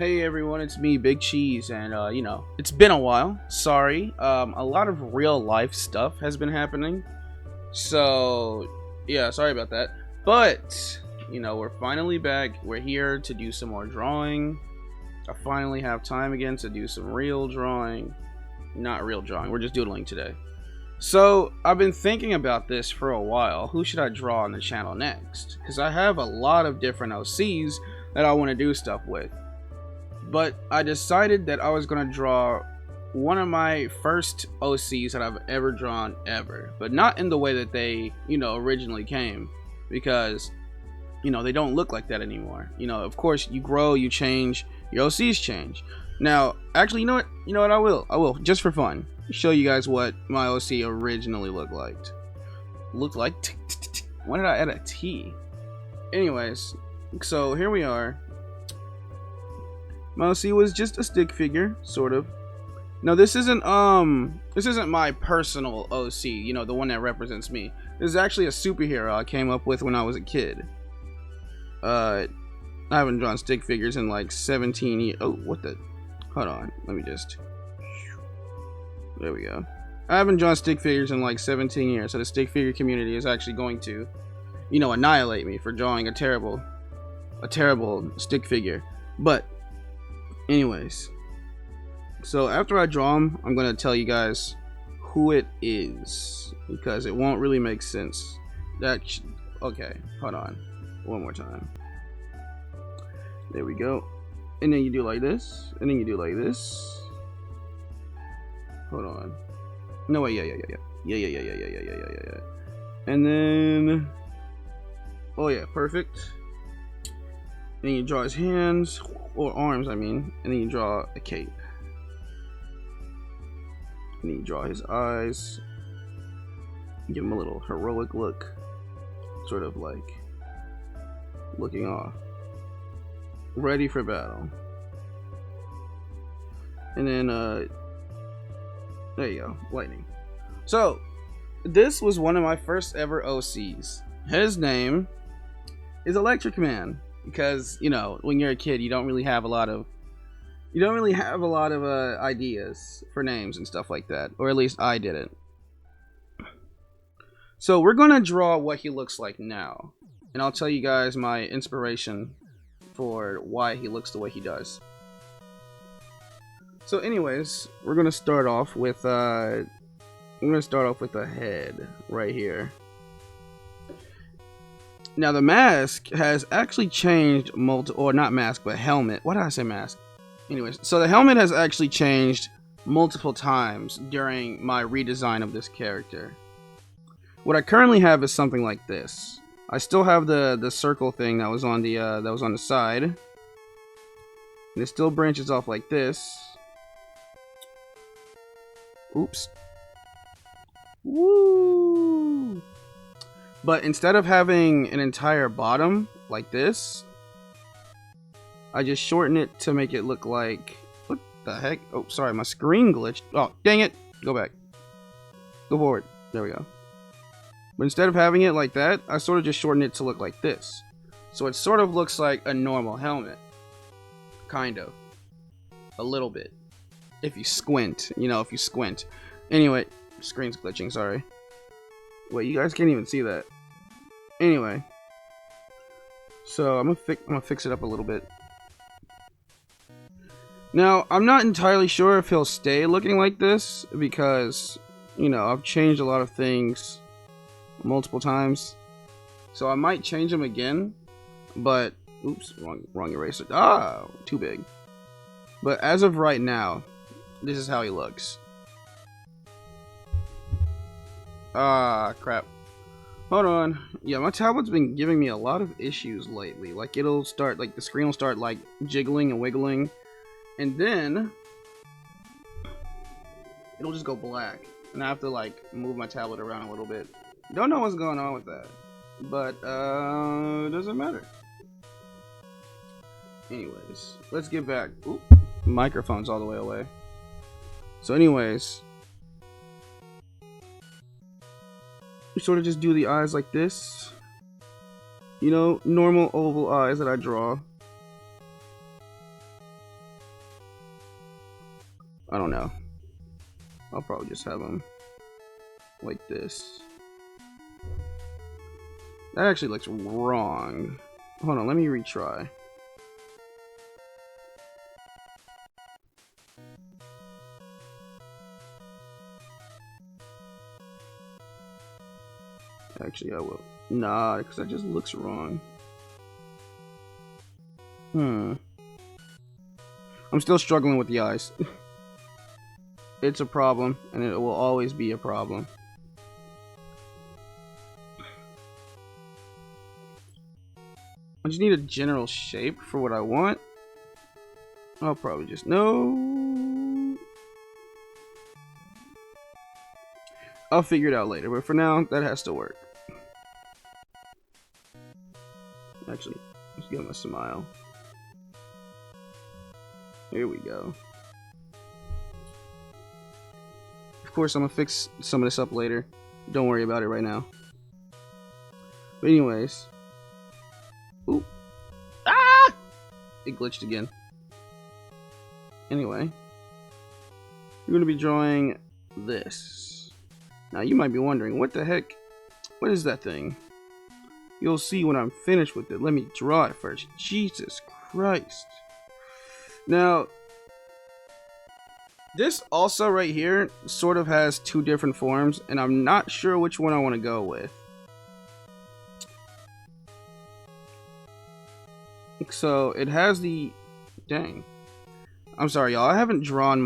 Hey everyone, it's me, Big Cheese, and it's been a while. Sorry, a lot of real life stuff has been happening, so yeah, sorry about that. But we're finally back. We're here to do some more drawing. I finally have time again to do some real drawing. Not real drawing. We're just doodling today. So I've been thinking about this for a while. Who should I draw on the channel next? Because I have a lot of different OCs that I want to do stuff with. But I decided that I was going to draw one of my first OCs that I've ever drawn ever. But not in the way that they, originally came. Because, they don't look like that anymore. Of course, you grow, you change, your OCs change. Now, actually, you know what? I will, just for fun, show you guys what my OC originally looked like. Why did I add a T? Anyways, so here we are. My OC was just a stick figure, sort of. Now this isn't my personal OC, the one that represents me. This is actually a superhero I came up with when I was a kid. I haven't drawn stick figures in like 17 years. Oh, what the? Hold on, let me just. There we go. I haven't drawn stick figures in like 17 years, so the stick figure community is actually going to, annihilate me for drawing a terrible stick figure. But anyways, so after I draw them, I'm gonna tell you guys who it is because it won't really make sense. Okay, hold on, one more time. There we go. And then you do like this, and then you do like this. Hold on. No wait, yeah. And then, oh yeah, perfect. Then you draw his hands, or arms, I mean, and then you draw a cape. And then you draw his eyes. Give him a little heroic look, sort of like looking off, ready for battle. And then, there you go, lightning. So, this was one of my first ever OCs. His name is Electric Man. Because when you're a kid, you don't really have a lot of ideas for names and stuff like that, or at least I didn't. So we're gonna draw what he looks like now, and I'll tell you guys my inspiration for why he looks the way he does. So, anyways, we're gonna start off with a head right here. Now the mask has actually changed or not mask, but helmet. Why did I say mask? Anyways, so the helmet has actually changed multiple times during my redesign of this character. What I currently have is something like this. I still have the circle thing that was on the side. And it still branches off like this. Oops. Woo! But instead of having an entire bottom like this, I just shorten it to make it look like, what the heck? Oh, sorry, my screen glitched. Oh, dang it. Go back. Go forward. There we go. But instead of having it like that, I sort of just shorten it to look like this. So it sort of looks like a normal helmet. Kind of. A little bit. If you squint, if you squint. Anyway, screen's glitching, sorry. Wait, you guys can't even see that. Anyway, so I'm gonna fix it up a little bit. Now, I'm not entirely sure if he'll stay looking like this because, I've changed a lot of things multiple times. So I might change him again, but oops, wrong eraser. Ah, too big. But as of right now, this is how he looks. Ah, crap. Hold on. Yeah, my tablet's been giving me a lot of issues lately. Like, it'll start, like, the screen will start, like, jiggling and wiggling. And then it'll just go black. And I have to, like, move my tablet around a little bit. Don't know what's going on with that. But, it doesn't matter. Anyways, let's get back. Oop, microphone's all the way away. So anyways, you sort of just do the eyes like this. Normal oval eyes that I draw. I don't know. I'll probably just have him like this. That actually looks wrong. Hold on, let me retry. Actually, I will. Nah, because that just looks wrong. I'm still struggling with the eyes. It's a problem, and it will always be a problem. I just need a general shape for what I want. I'll probably just... No! I'll figure it out later, but for now, that has to work. Actually, let's give him a smile. Here we go. Of course, I'm gonna fix some of this up later. Don't worry about it right now. But anyways. Ooh. Ah! It glitched again. Anyway. We're gonna be drawing this. Now you might be wondering, what the heck? What is that thing? You'll see when I'm finished with it. Let me draw it first. Jesus Christ. Now, this also right here sort of has two different forms, and I'm not sure which one I want to go with. So it has the... Dang. I'm sorry, y'all. I haven't drawn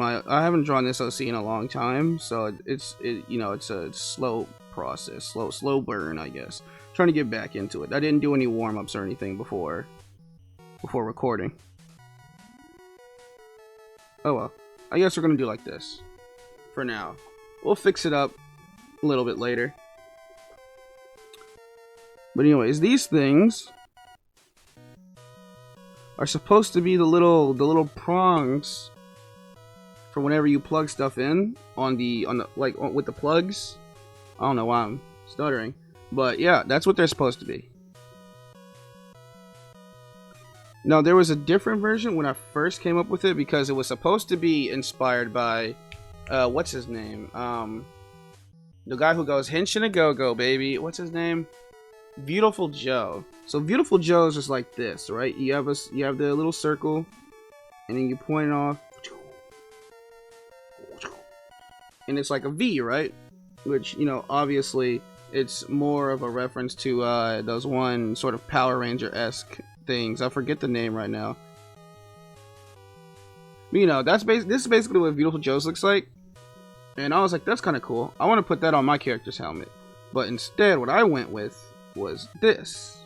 this OC in a long time, so it's a slow process, slow burn, I guess. Trying to get back into it. I didn't do any warm-ups or anything before recording. Oh well. I guess we're gonna do like this for now. We'll fix it up a little bit later. But anyways, these things are supposed to be the little prongs for whenever you plug stuff in with the plugs. I don't know why I'm stuttering, but yeah, that's what they're supposed to be. Now, there was a different version when I first came up with it, because it was supposed to be inspired by, what's his name? The guy who goes, Henshin a go-go, baby. What's his name? Beautiful Joe. So Beautiful Joe is just like this, right? You have the little circle, and then you point it off, and it's like a V, right? Which, obviously, it's more of a reference to those one sort of Power Ranger-esque things. I forget the name right now. But, this is basically what Beautiful Joe's looks like. And I was like, that's kind of cool. I want to put that on my character's helmet. But instead, what I went with was this.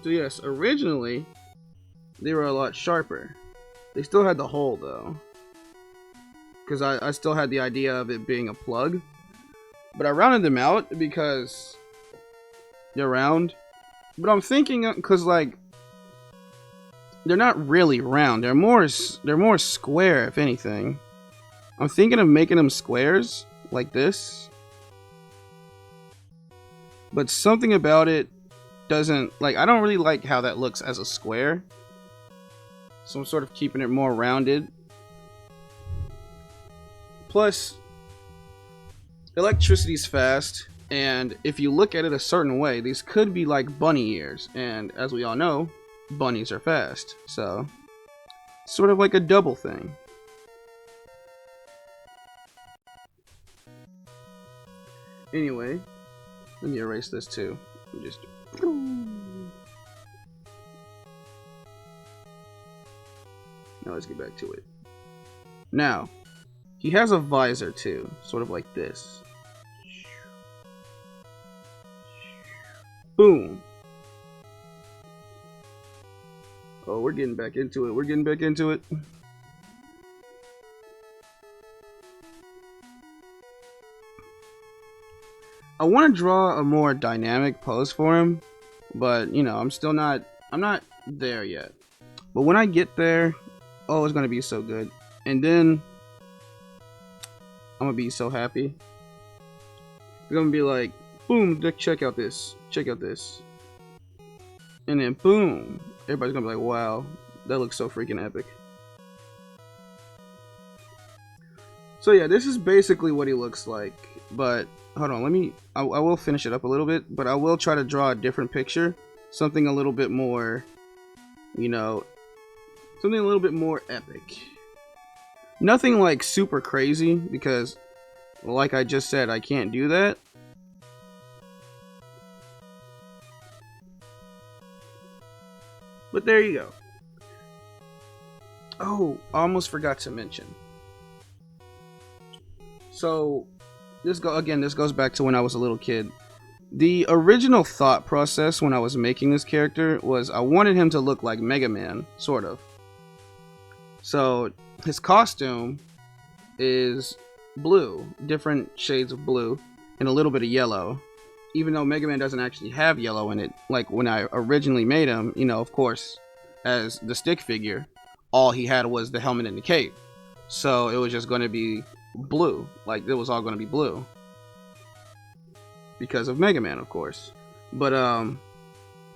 So yes, originally, they were a lot sharper. They still had the hole, though. Because I still had the idea of it being a plug. But I rounded them out because they're round. But I'm thinking, because like, they're not really round. They're more square, if anything. I'm thinking of making them squares like this. But something about it doesn't, like, I don't really like how that looks as a square. So I'm sort of keeping it more rounded. Plus, electricity's fast, and if you look at it a certain way, these could be like bunny ears, and as we all know, bunnies are fast, so sort of like a double thing. Anyway, let me erase this too. Just now let's get back to it. Now, he has a visor too, sort of like this. Boom. Oh, we're getting back into it. I want to draw a more dynamic pose for him, but I'm not there yet. But when I get there, oh, it's gonna be so good. And then I'm gonna be so happy. It's gonna be like, boom, check out this. And then boom, everybody's gonna be like, wow, that looks so freaking epic. So yeah, this is basically what he looks like. But hold on, I will finish it up a little bit, but I will try to draw a different picture. Something a little bit more, you know, something a little bit more epic. Nothing like super crazy because, like I just said, I can't do that. But there you go. Oh, I almost forgot to mention. So, this goes back to when I was a little kid. The original thought process when I was making this character was I wanted him to look like Mega Man, sort of. So, his costume is blue, different shades of blue, and a little bit of yellow. Even though Mega Man doesn't actually have yellow in it, like when I originally made him, you know, of course, as the stick figure, all he had was the helmet and the cape. So it was just going to be blue, like it was all going to be blue. Because of Mega Man, of course. But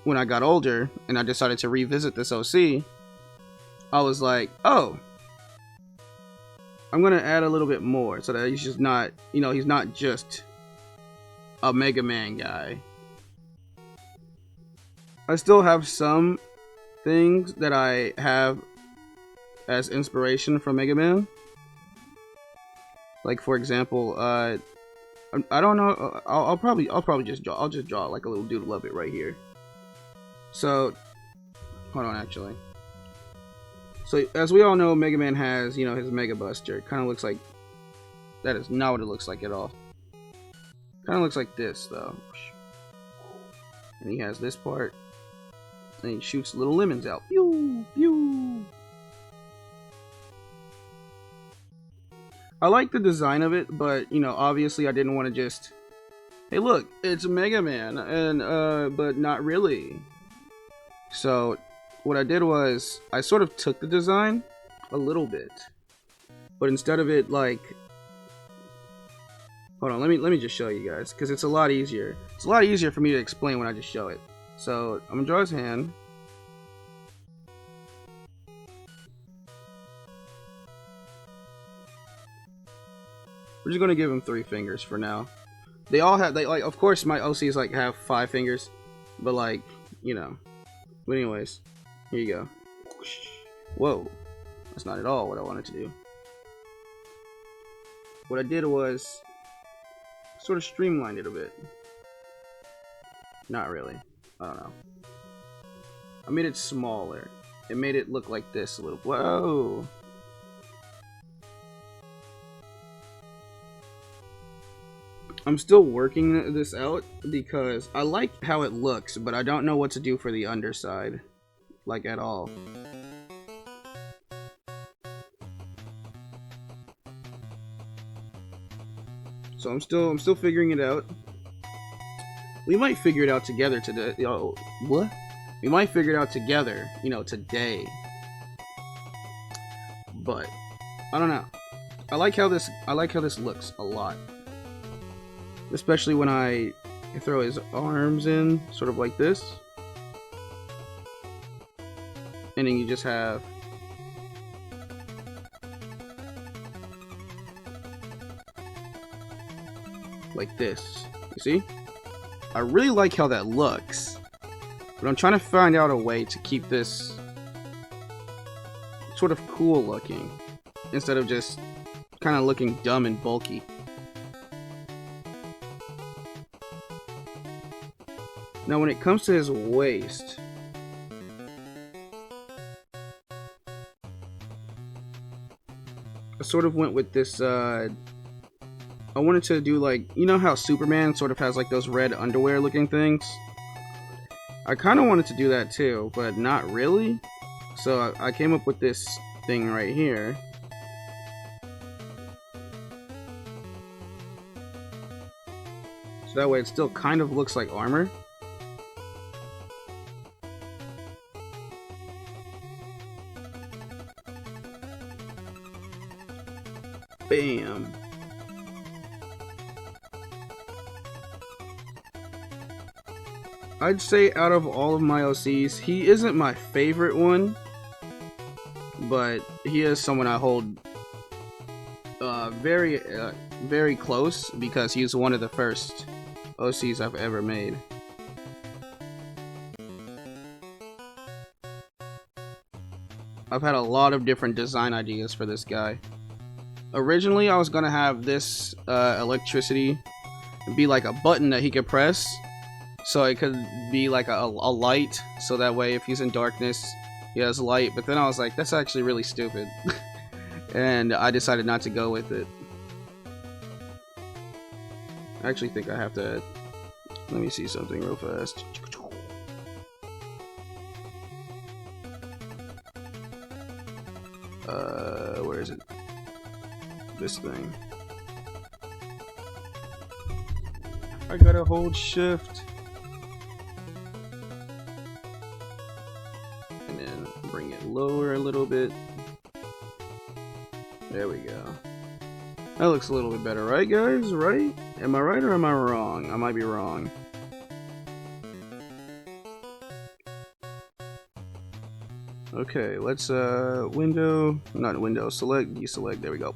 when I got older and I decided to revisit this OC, I was like, oh, I'm going to add a little bit more so that he's just not, you know, he's not just a Mega Man guy. I still have some things that I have as inspiration from Mega Man. Like for example, I don't know. I'll probably just draw. I'll just draw like a little doodle of it right here. So, hold on, actually. So as we all know, Mega Man has, you know, his Mega Buster. It kind of looks like, that is not what it looks like at all. Kind of looks like this though. And he has this part. And he shoots little lemons out. Pew! Pew! I like the design of it, but, you know, obviously I didn't want to just... Hey look, it's Mega Man, and, but not really. So, what I did was, I sort of took the design a little bit. But instead of it, like... Hold on, let me just show you guys, because it's a lot easier. It's a lot easier for me to explain when I just show it. So, I'm going to draw his hand. We're just going to give him 3 fingers for now. They all have, like, of course my OCs, like, have 5 fingers. But, like, you know. But anyways, here you go. Whoa. That's not at all what I wanted to do. What I did was sort of streamlined it a bit. Not really. I don't know. I made it smaller. It made it look like this a little. Whoa. I'm still working this out because I like how it looks, but I don't know what to do for the underside, like at all. So I'm still figuring it out. We might figure it out together today. Oh, what? We might figure it out together, you know, today. But I don't know. I like how this looks a lot. Especially when I throw his arms in, sort of like this. And then you just have like this. You see? I really like how that looks. But I'm trying to find out a way to keep this sort of cool looking. Instead of just kind of looking dumb and bulky. Now when it comes to his waist, I sort of went with this, I wanted to do like, you know how Superman sort of has like those red underwear looking things? I kind of wanted to do that too, but not really. So I came up with this thing right here. So that way it still kind of looks like armor. Bam. I'd say out of all of my OCs, he isn't my favorite one, but he is someone I hold very close because he was one of the first OCs I've ever made. I've had a lot of different design ideas for this guy. Originally, I was gonna have this electricity be like a button that he could press, so it could be like a light, so that way if he's in darkness, he has light. But then I was like, that's actually really stupid. And I decided not to go with it. I actually think I have to... Let me see something real fast. Where is it? This thing. I gotta hold shift. And then bring it lower a little bit. There we go. That looks a little bit better, right guys? Right? Am I right or am I wrong? I might be wrong. Okay, let's window, not window, select, deselect, there we go.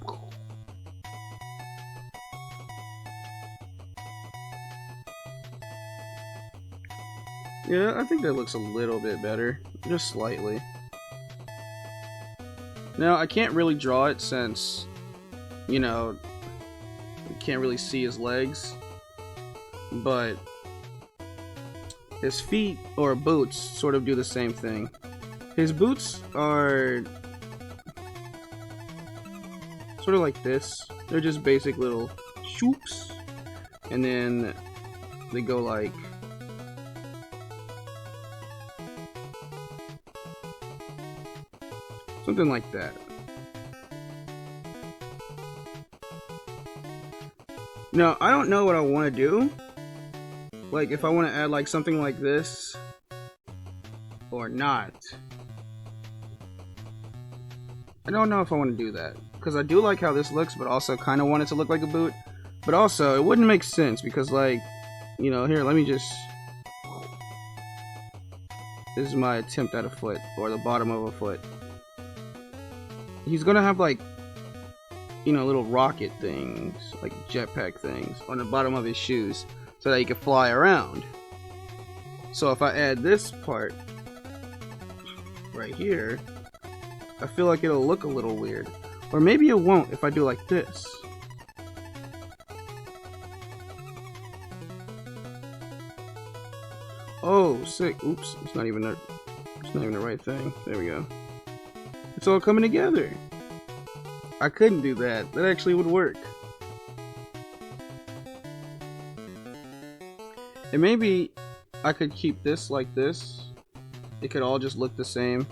Yeah, I think that looks a little bit better, just slightly. Now, I can't really draw it since, you know, you can't really see his legs, but his feet or boots sort of do the same thing. His boots are sort of like this. They're just basic little shoops, and then they go like something like that. Now, I don't know what I want to do. Like, if I want to add like something like this or not. I don't know if I want to do that, because I do like how this looks, but also kind of want it to look like a boot. But also, it wouldn't make sense, because like, you know, here, let me just... This is my attempt at a foot, or the bottom of a foot. He's gonna have like, you know, little rocket things, like jetpack things, on the bottom of his shoes, so that he can fly around. So if I add this part right here, I feel like it'll look a little weird. Or maybe it won't if I do like this. Oh, sick. Oops, it's not even the right thing. There we go. It's all coming together. I couldn't do that. That actually would work. And maybe I could keep this like this. It could all just look the same.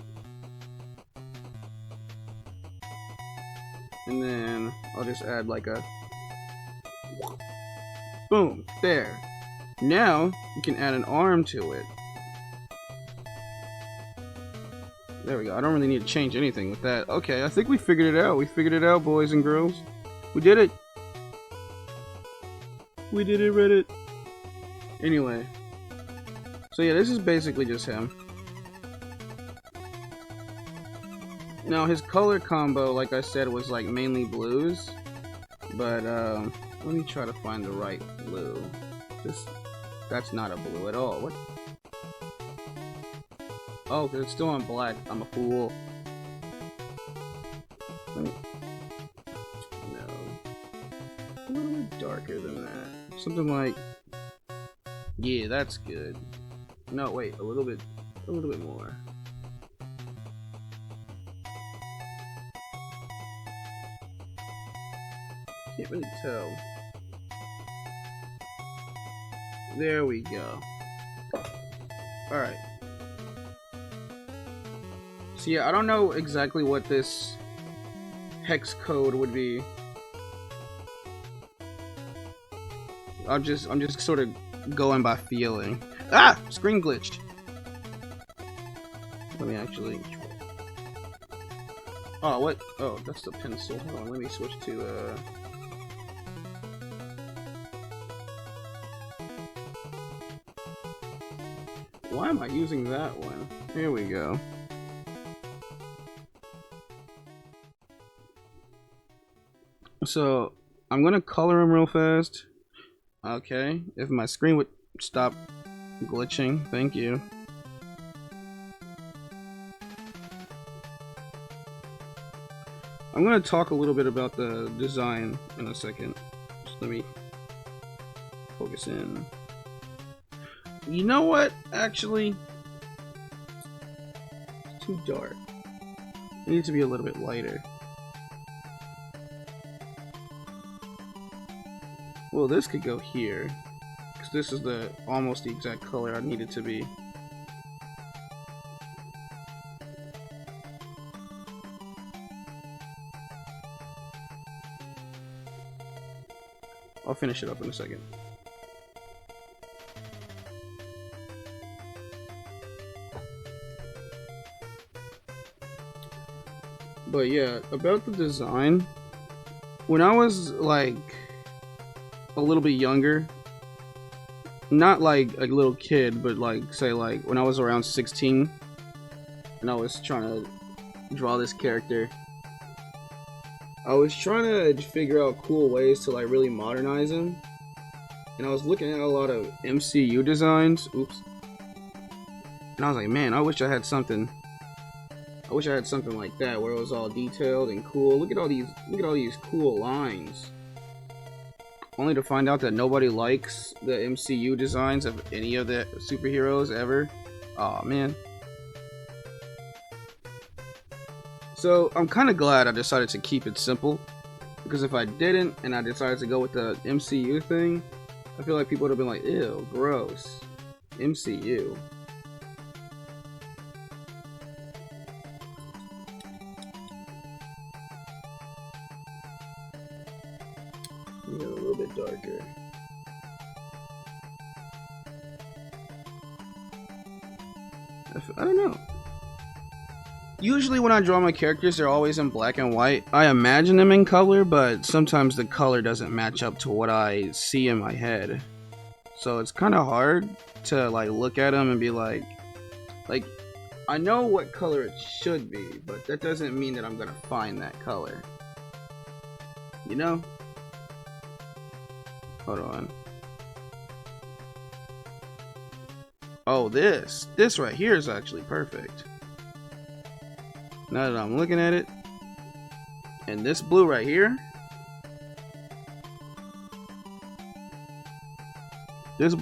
And then I'll just add like a boom, there. Now you can add an arm to it. There we go. I don't really need to change anything with that. Okay, I think we figured it out. We figured it out, boys and girls. We did it. We did it, Reddit. Anyway. So yeah, this is basically just him. Now his color combo, like I said, was like mainly blues. But let me try to find the right blue. That's not a blue at all. What? Oh, because it's still on black. I'm a fool. No. A little bit darker than that. Something like... Yeah, that's good. No, wait. A little bit more. Can't really tell. There we go. Alright. So yeah, I don't know exactly what this hex code would be. I'm just sort of going by feeling. Ah! Screen glitched. Let me actually... Oh, what? Oh, that's the pencil. Hold on, let me switch to, Why am I using that one? Here we go. So I'm gonna color him real fast. Okay, if my screen would stop glitching, thank you. I'm gonna talk a little bit about the design in a second. Just let me focus in. You know what? Actually, it's too dark. It needs to be a little bit lighter. Well, this could go here, because this is the almost the exact color I need it to be. I'll finish it up in a second. But yeah, about the design, when I was like a little bit younger, not like a little kid, but like say like when I was around 16 and I was trying to draw this character, I was trying to figure out cool ways to like really modernize him, and I was looking at a lot of MCU designs. Oops. And I was like, man, I wish I had something like that where it was all detailed and cool. Look at all these cool lines. Only to find out that nobody likes the MCU designs of any of the superheroes ever. Aw, man. So I'm kind of glad I decided to keep it simple, because if I didn't and I decided to go with the MCU thing, I feel like people would have been like, ew, gross. MCU. Yeah, a little bit darker. I don't know. Usually when I draw my characters, they're always in black and white. I imagine them in color, but sometimes the color doesn't match up to what I see in my head. So it's kind of hard to like look at them and be like I know what color it should be, but that doesn't mean that I'm gonna find that color. You know? Hold on. Oh, this right here is actually perfect. Now that I'm looking at it, and this blue right here, this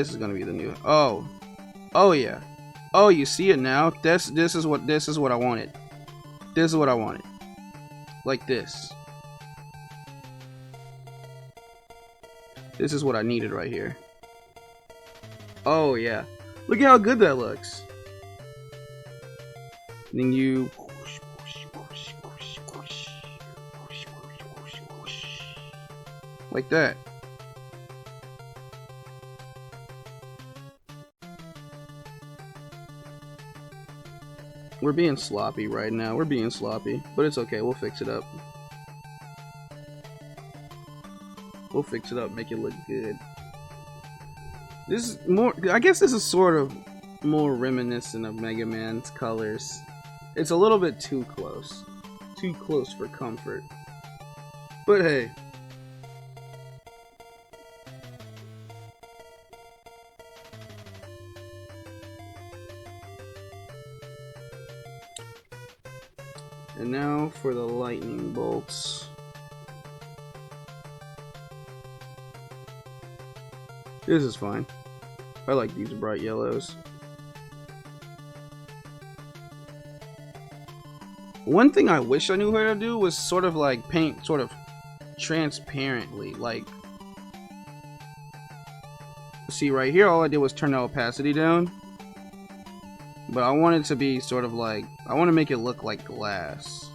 is gonna be the new. Oh yeah. Oh, you see it now. This is what I wanted. This is what I wanted. Like this. This is what I needed right here. Oh yeah. Look at how good that looks. And then you like that. We're being sloppy right now. We're being sloppy, but it's okay. We'll fix it up. We'll fix it up, make it look good. This is more, I guess this is sort of more reminiscent of Mega Man's colors. It's a little bit too close. Too close for comfort. But hey. And now for the lightning bolts. This is fine. I like these bright yellows. One thing I wish I knew how to do was sort of like paint sort of transparently. Like, see right here, all I did was turn the opacity down. But I want it to be sort of like, I want to make it look like glass.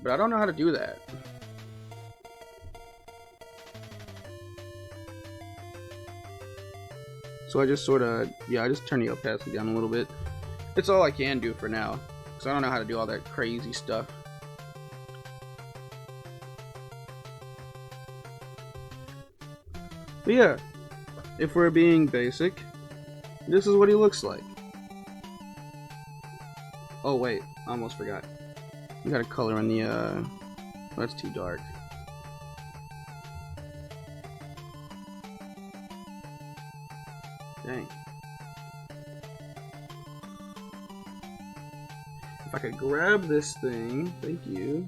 But I don't know how to do that. So I just sort of, yeah, I just turn the opacity down a little bit. It's all I can do for now, because I don't know how to do all that crazy stuff. But yeah, if we're being basic, this is what he looks like. Oh wait, I almost forgot. We got a color in the oh, that's too dark. Dang. If I could grab this thing, thank you.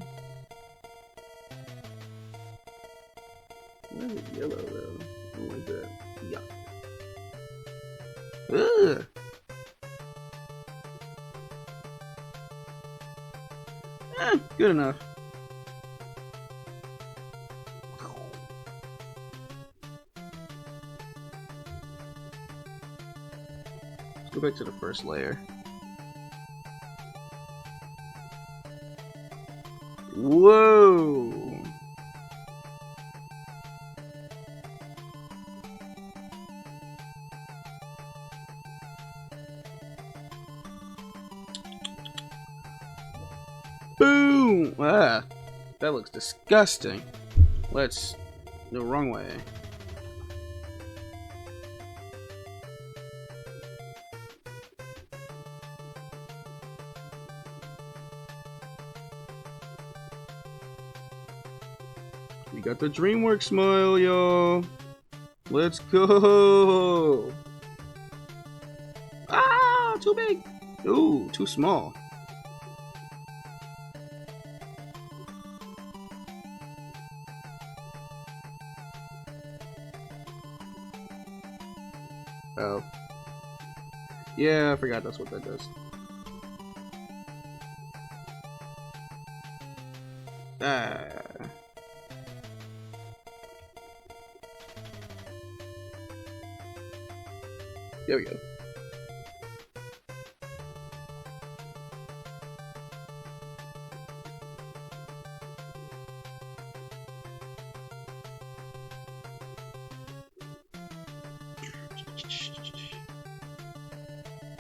Why is it yellow though? I don't like that. Yeah. Ugh. Good enough. Let's go back to the first layer. Whoa! Boom! Ah, that looks disgusting. Let's the wrong way. We got the DreamWorks smile, y'all. Let's go. Ah, too big. Ooh, too small. Oh. Yeah, I forgot that's what that does. Ah. There we go.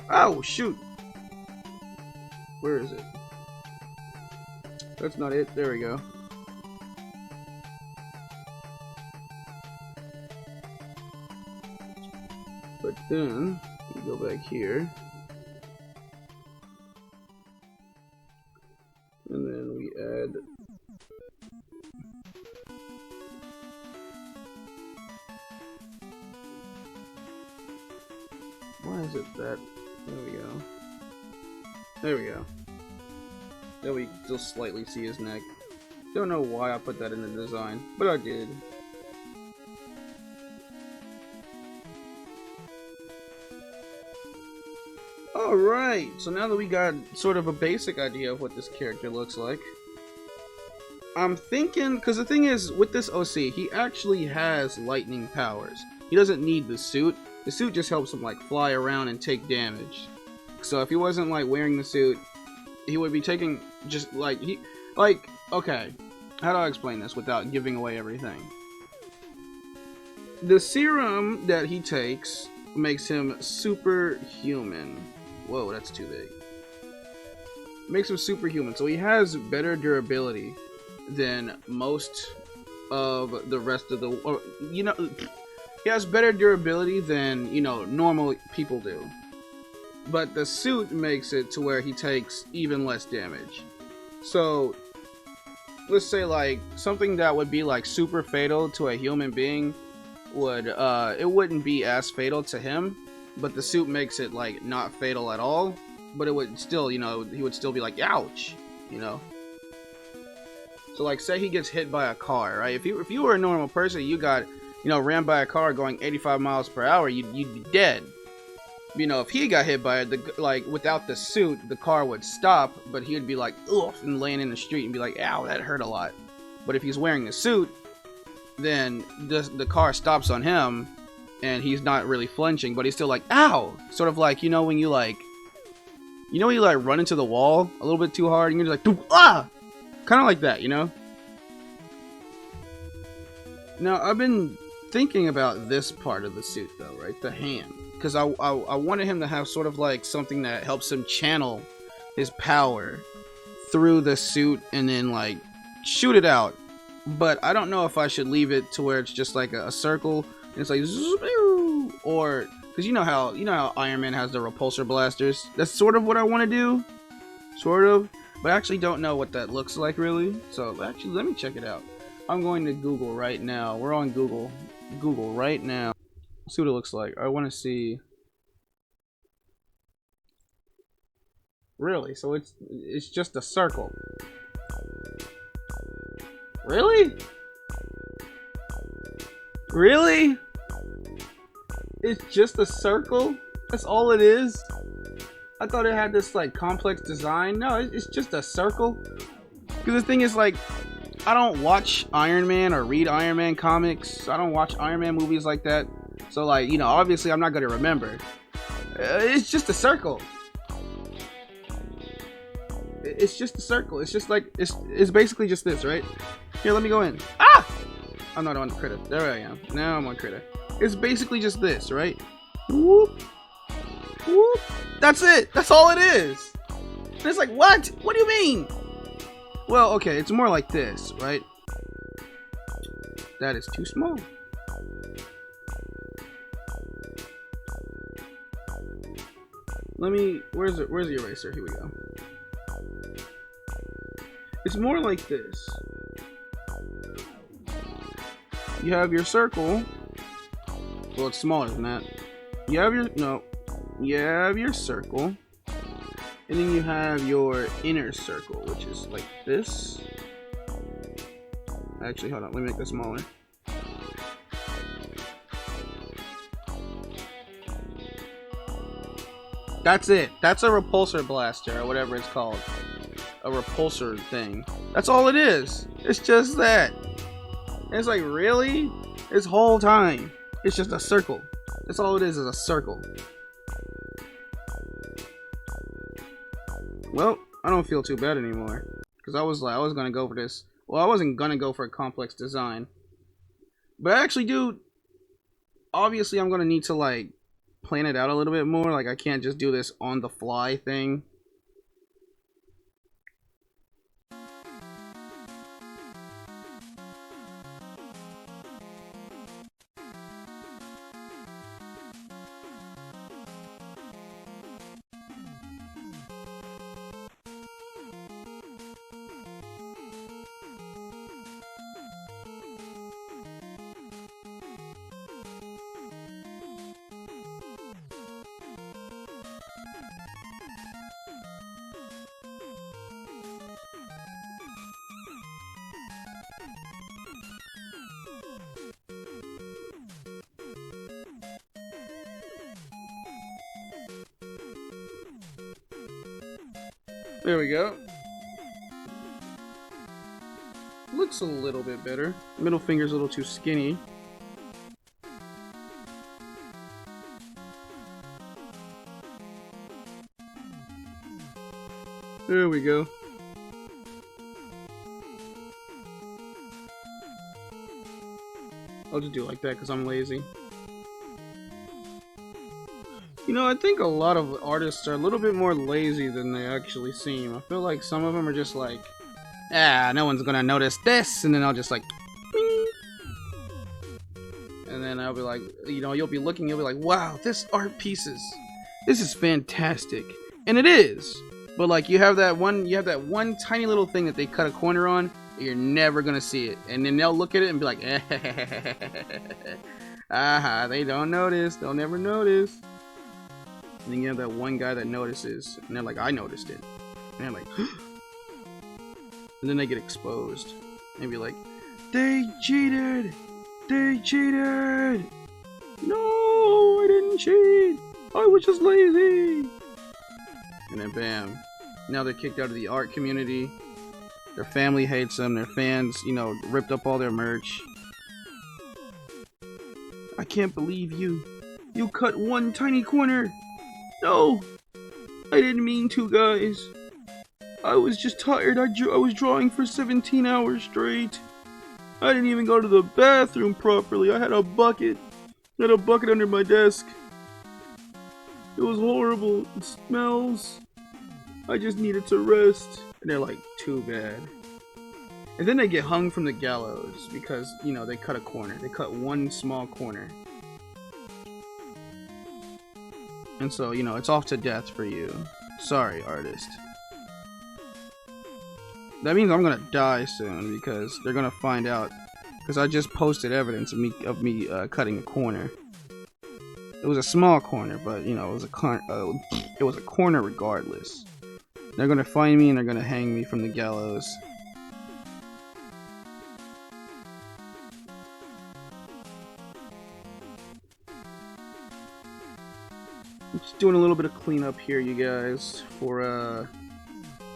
Oh, shoot. Where is it? That's not it. There we go. But then we go back here. And then we add why is it that? There we go. There we go. Then we still slightly see his neck. Don't know why I put that in the design, but I did. Alright, so now that we got sort of a basic idea of what this character looks like, I'm thinking, because the thing is, with this OC, he actually has lightning powers. He doesn't need the suit. The suit just helps him like fly around and take damage. So if he wasn't like wearing the suit, he would be taking just like okay, how do I explain this without giving away everything? The serum that he takes makes him superhuman. Whoa, that's too big. Makes him superhuman, so he has better durability than most of the rest of the, you know, he has better durability than, you know, normal people do. But the suit makes it to where he takes even less damage. So, let's say like something that would be like super fatal to a human being would, it wouldn't be as fatal to him, but the suit makes it like not fatal at all. But it would still, you know, he would still be like, ouch, you know. So like, say he gets hit by a car, right? If you were a normal person, you got, you know, ran by a car going 85 miles per hour, you'd be dead. You know, if he got hit by it, like without the suit, the car would stop, but he would be like, ugh, and laying in the street and be like, ow, that hurt a lot. But if he's wearing the suit, then the car stops on him, and he's not really flinching, but he's still like, ow, sort of like, you know, when you like run into the wall a little bit too hard, and you're just like, ah, kind of like that, you know. Now I've been thinking about this part of the suit though, right? The hand. Because I wanted him to have sort of like something that helps him channel his power through the suit and then like shoot it out. But I don't know if I should leave it to where it's just like a circle and it's like, or because you know how Iron Man has the repulsor blasters. That's sort of what I want to do. sort of, but I actually don't know what that looks like really. So actually, let me check it out. I'm going to Google right now. We're on Google right now. Let's see what it looks like. I want to see. Really? So it's just a circle. Really? Really? It's just a circle? That's all it is? I thought it had this like complex design. No, it's just a circle. Because the thing is, like, I don't watch Iron Man or read Iron Man comics. I don't watch Iron Man movies like that. So, like, you know, obviously I'm not going to remember. It's just a circle. It's just a circle. It's just like, it's basically just this, right? Here, let me go in. Ah! I'm not on the critter. There I am. Now I'm on critter. It's basically just this, right? Whoop. Whoop. That's it. That's all it is. And it's like, what? What do you mean? Well, okay, it's more like this, right? That is too small. Let me, where's the eraser? Here we go. It's more like this. You have your circle. Well, it's smaller than that. You have your, no. You have your circle. And then you have your inner circle, which is like this. Actually, hold on. Let me make this smaller. That's it. That's a repulsor blaster, or whatever it's called. A repulsor thing. That's all it is. It's just that. And it's like, really? This whole time, it's just a circle. That's all it is a circle. Well, I don't feel too bad anymore. Because I was gonna go for this. Well, I wasn't gonna go for a complex design. But I actually do. Obviously, I'm gonna need to, like, plan it out a little bit more. Like, I can't just do this on the fly thing. There we go. Looks a little bit better. Middle finger's a little too skinny. There we go. I'll just do it like that because I'm lazy. You know, I think a lot of artists are a little bit more lazy than they actually seem. I feel like some of them are just like, ah, no one's gonna notice this, and then I'll just like, bing. And then I'll be like, you know, you'll be looking, you'll be like, wow, this art piece this is fantastic, and it is. But like, you have that one tiny little thing that they cut a corner on, you're never gonna see it, and then they'll look at it and be like, aha, they don't notice, they'll never notice. And then you have that one guy that notices, and they're like, I noticed it. And they're like, and then they get exposed. And be like, they cheated! They cheated! No, I didn't cheat! I was just lazy! And then bam. Now they're kicked out of the art community. Their family hates them. Their fans, you know, ripped up all their merch. I can't believe you. You cut one tiny corner. No, I didn't mean to, guys. I was just tired. I was drawing for 17 hours straight. I didn't even go to the bathroom properly. I had a bucket. I had a bucket under my desk. It was horrible. It smells. I just needed to rest. And they're like, too bad. And then they get hung from the gallows because, you know, they cut a corner. They cut one small corner. And so, you know, it's off to death for you. Sorry, artist. That means I'm gonna die soon because they're gonna find out. Because I just posted evidence of me cutting a corner. It was a small corner, but you know it was a corner regardless. They're gonna find me and they're gonna hang me from the gallows. I'm just doing a little bit of cleanup here, you guys, for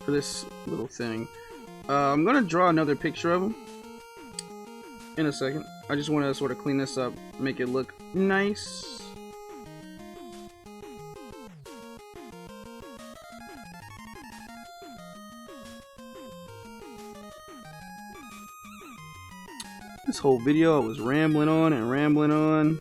this little thing. I'm gonna draw another picture of him in a second. I just want to sort of clean this up, make it look nice. This whole video I was rambling on and rambling on.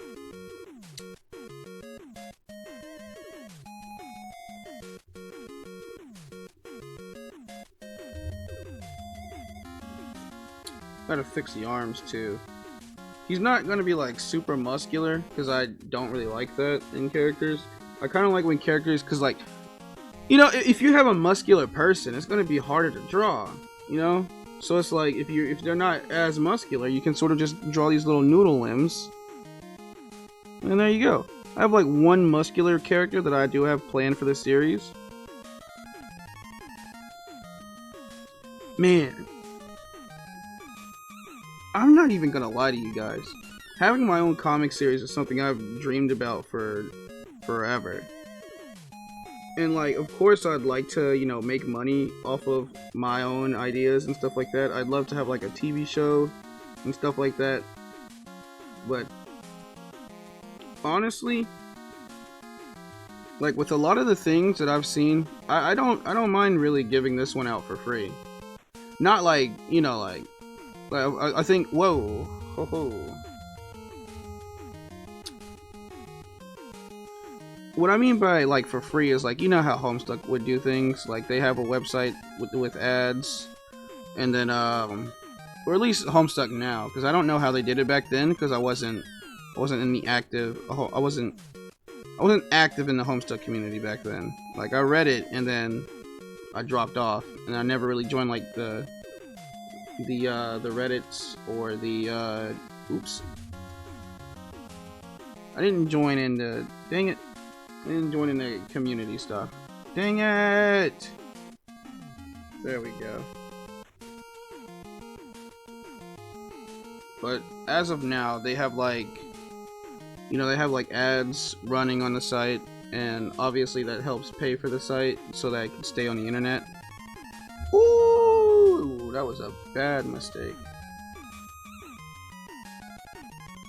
Gotta fix the arms too. He's not gonna be like super muscular because I don't really like that in characters. I kind of like when characters, because like, you know, if you have a muscular person, it's gonna be harder to draw. You know, so it's like if they're not as muscular, you can sort of just draw these little noodle limbs, and there you go. I have like one muscular character that I do have planned for this series. Man, I'm not even gonna lie to you guys. Having my own comic series is something I've dreamed about for forever. And like, of course I'd like to, you know, make money off of my own ideas and stuff like that. I'd love to have like a TV show and stuff like that. But honestly, like with a lot of the things that I've seen, I don't mind really giving this one out for free. Not like, you know, like I think, whoa, ho ho. What I mean by like for free is like, you know how Homestuck would do things, like they have a website with ads, and then or at least Homestuck now, because I don't know how they did it back then, because I wasn't in the active, I wasn't active in the Homestuck community back then. Like I read it and then I dropped off, and I never really joined like the Reddits or the oops. I didn't join in the, dang it. I didn't join in the community stuff. Dang it! There we go. But as of now, they have like, you know, they have like ads running on the site, and obviously that helps pay for the site so that I can stay on the internet. Ooh, that was a bad mistake.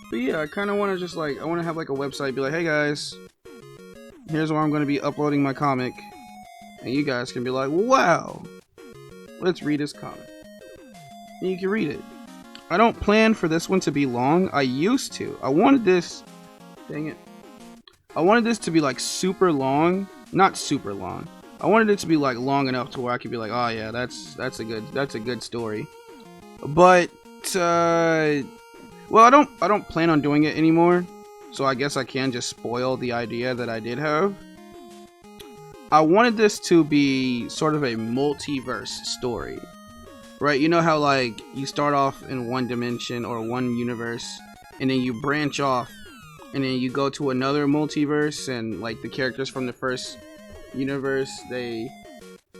But yeah, I kind of want to just like, I want to have like a website, be like, hey guys, here's where I'm going to be uploading my comic, and you guys can be like, wow, let's read this comic, and you can read it. I don't plan for this one to be long. I used to. I wanted this, dang it, I wanted this to be like super long, not super long. I wanted it to be like long enough to where I could be like, oh yeah, that's a good story. But well, I don't plan on doing it anymore. So I guess I can just spoil the idea that I did have. I wanted this to be sort of a multiverse story, right? You know how like you start off in one dimension or one universe, and then you branch off, and then you go to another multiverse, and like the characters from the first universe, they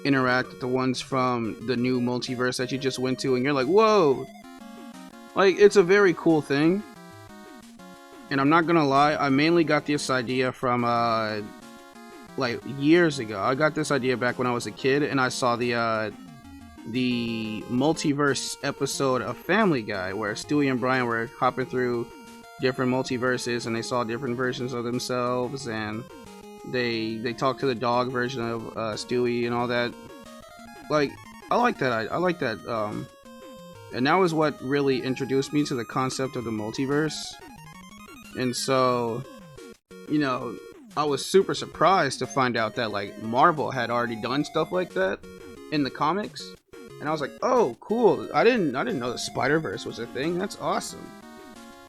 interact with the ones from the new multiverse that you just went to, and you're like, whoa! Like, it's a very cool thing. And I'm not gonna lie, I mainly got this idea from like years ago. I got this idea back when I was a kid, and I saw the multiverse episode of Family Guy where Stewie and Brian were hopping through different multiverses, and they saw different versions of themselves, and they talked to the dog version of Stewie and all that. Like, I like that. I like that. And that was what really introduced me to the concept of the multiverse. And so, you know, I was super surprised to find out that like Marvel had already done stuff like that in the comics, and I was like, oh, cool! I didn't know the Spider-Verse was a thing. That's awesome.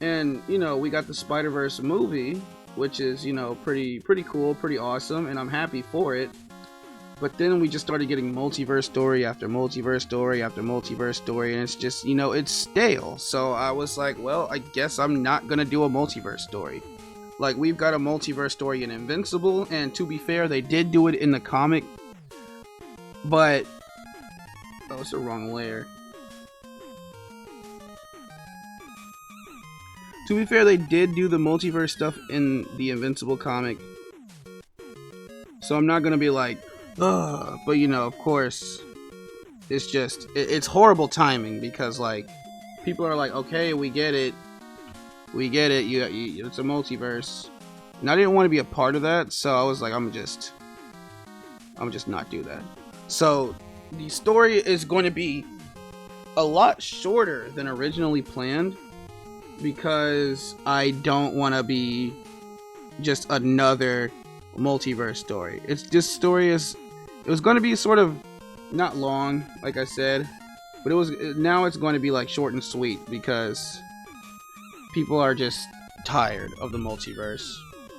And you know, we got the Spider-Verse movie, which is, you know, pretty cool, pretty awesome, and I'm happy for it. But then we just started getting multiverse story after multiverse story after multiverse story, and it's just, you know, it's stale. So I was like, well, I guess I'm not gonna do a multiverse story. Like, we've got a multiverse story in Invincible, and to be fair, they did do it in the comic, but oh, it's the wrong layer. To be fair, they did do the multiverse stuff in the Invincible comic, so I'm not gonna be like, ugh. But you know, of course, it's just it's horrible timing, because like people are like, okay, we get it, it's a multiverse, and I didn't want to be a part of that, so I was like, I'm just not do that. So the story is going to be a lot shorter than originally planned, because I don't want to be just another multiverse story. It's this story it was going to be sort of not long, like I said, but now it's going to be like short and sweet, because people are just tired of the multiverse,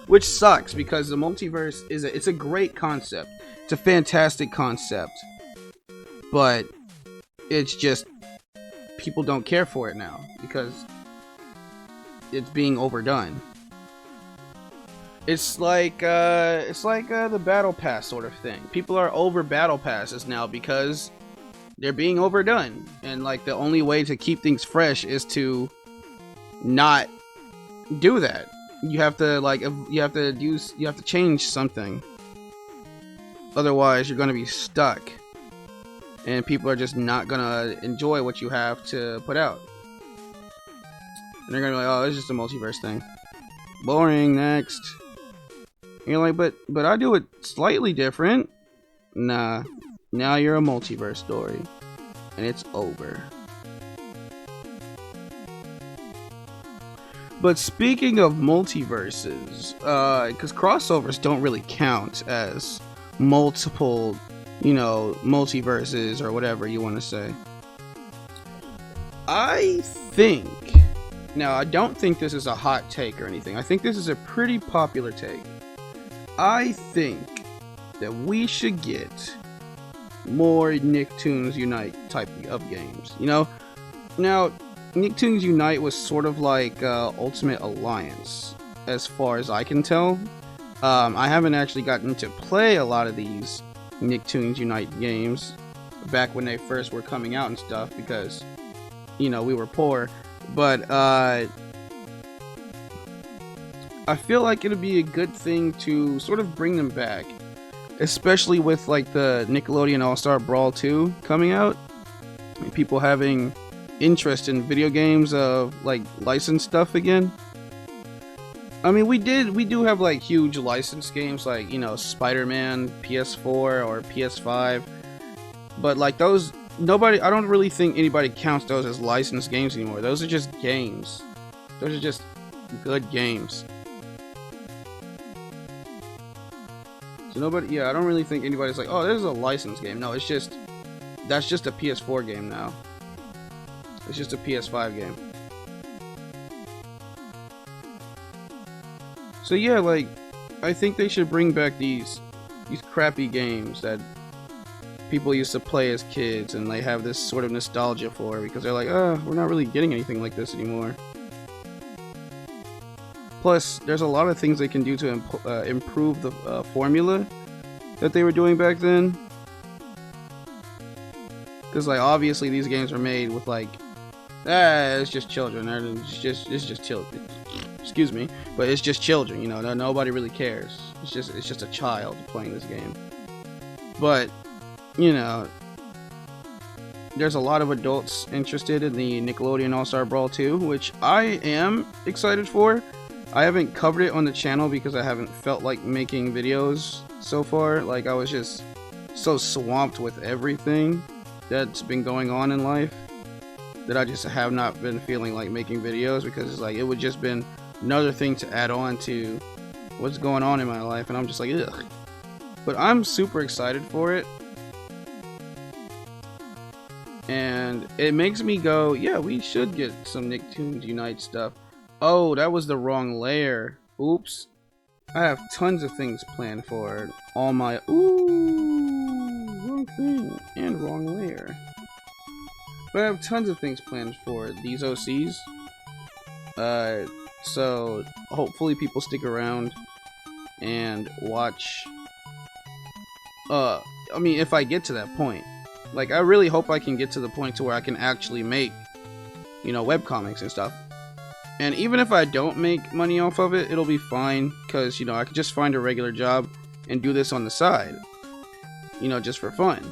which sucks, because the multiverse it's a great concept. It's a fantastic concept, but it's just people don't care for it now because it's being overdone. It's like the battle pass sort of thing. People are over battle passes now because they're being overdone, and like the only way to keep things fresh is to not do that. You have to change something. Otherwise, you're gonna be stuck, and people are just not gonna enjoy what you have to put out. And they're gonna be like, "Oh, it's just a multiverse thing. Boring. Next." And you're like, "But I do it slightly different." Nah. Now you're a multiverse story, and it's over. But speaking of multiverses, because crossovers don't really count as multiple, you know, multiverses or whatever you want to say. I think, now I don't think this is a hot take or anything. I think this is a pretty popular take. I think that we should get more Nicktoons Unite type of games. You know, now Nicktoons Unite was sort of like Ultimate Alliance, as far as I can tell. I haven't actually gotten to play a lot of these Nicktoons Unite games back when they first were coming out and stuff, because, you know, we were poor. But I feel like it'd be a good thing to sort of bring them back, especially with like the Nickelodeon All-Star Brawl 2 coming out, and people having interest in video games of like licensed stuff again. I mean, we do have like huge licensed games, like, you know, Spider-Man, PS4 or PS5, but like those, I don't really think anybody counts those as licensed games anymore. Those are just games. Those are just good games. So nobody, I don't really think anybody's like, oh, this is a licensed game. No, it's just, that's just a PS4 game now. It's just a PS5 game. So yeah, like, I think they should bring back these crappy games that people used to play as kids, and they have this sort of nostalgia for, because they're like, oh, we're not really getting anything like this anymore. Plus, there's a lot of things they can do to improve the formula that they were doing back then. Because, like, obviously these games were made with like, it's just children. It's just children. Excuse me, but it's just children. You know, nobody really cares. It's just a child playing this game. But, you know, there's a lot of adults interested in the Nickelodeon All-Star Brawl 2, which I am excited for. I haven't covered it on the channel because I haven't felt like making videos so far. Like, I was just so swamped with everything that's been going on in life that I just have not been feeling like making videos, because it's like it would just been another thing to add on to what's going on in my life, and I'm just like, ugh. But I'm super excited for it, and it makes me go, yeah, we should get some Nicktoons Unite stuff. Oh, that was the wrong layer. Oops. I have tons of things planned for it. All my... Ooh. wrong thing and wrong layer. But I have tons of things planned for these OCs. So hopefully people stick around and watch. I mean, if I get to that point, like, I really hope I can get to the point to where I can actually make, you know, webcomics and stuff. And even if I don't make money off of it, it'll be fine, because, you know, I could just find a regular job and do this on the side, you know, just for fun.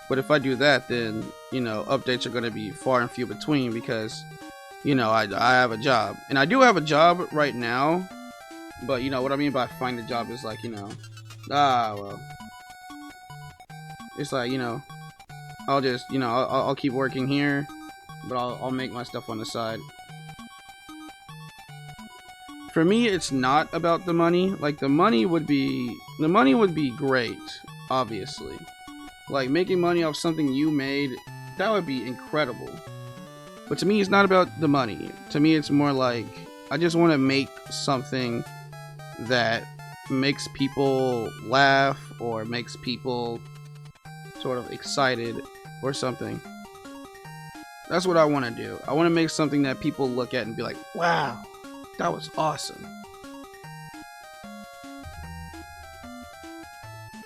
But if I do that, then, you know, updates are going to be far and few between, because, you know, I have a job. And I do have a job right now, but, you know, what I mean by find a job is like, you know, well, it's like, you know, I'll just, you know, I'll keep working here, but I'll make my stuff on the side. For me, it's not about the money. Like, the money would be great, obviously. Like, making money off something you made, that would be incredible. But to me, it's not about the money. To me, it's more like, I just want to make something that makes people laugh, or makes people sort of excited or something. That's what I want to do. I want to make something that people look at and be like, wow, that was awesome.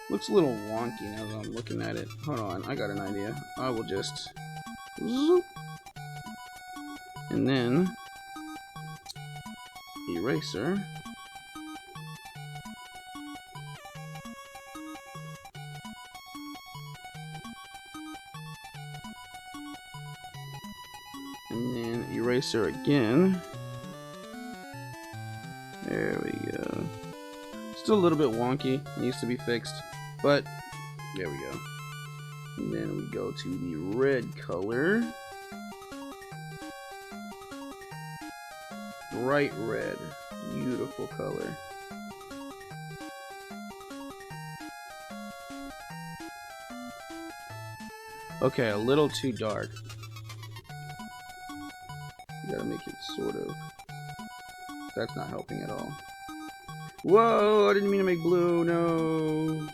Looks a little wonky now that I'm looking at it. Hold on, I got an idea. I will just zoop, and then eraser. And then eraser again. There we go. Still a little bit wonky, needs to be fixed, but there we go. And then we go to the red color. Bright red, beautiful color. Okay, a little too dark. You gotta make it sort of. That's not helping at all. Whoa, I didn't mean to make blue, no.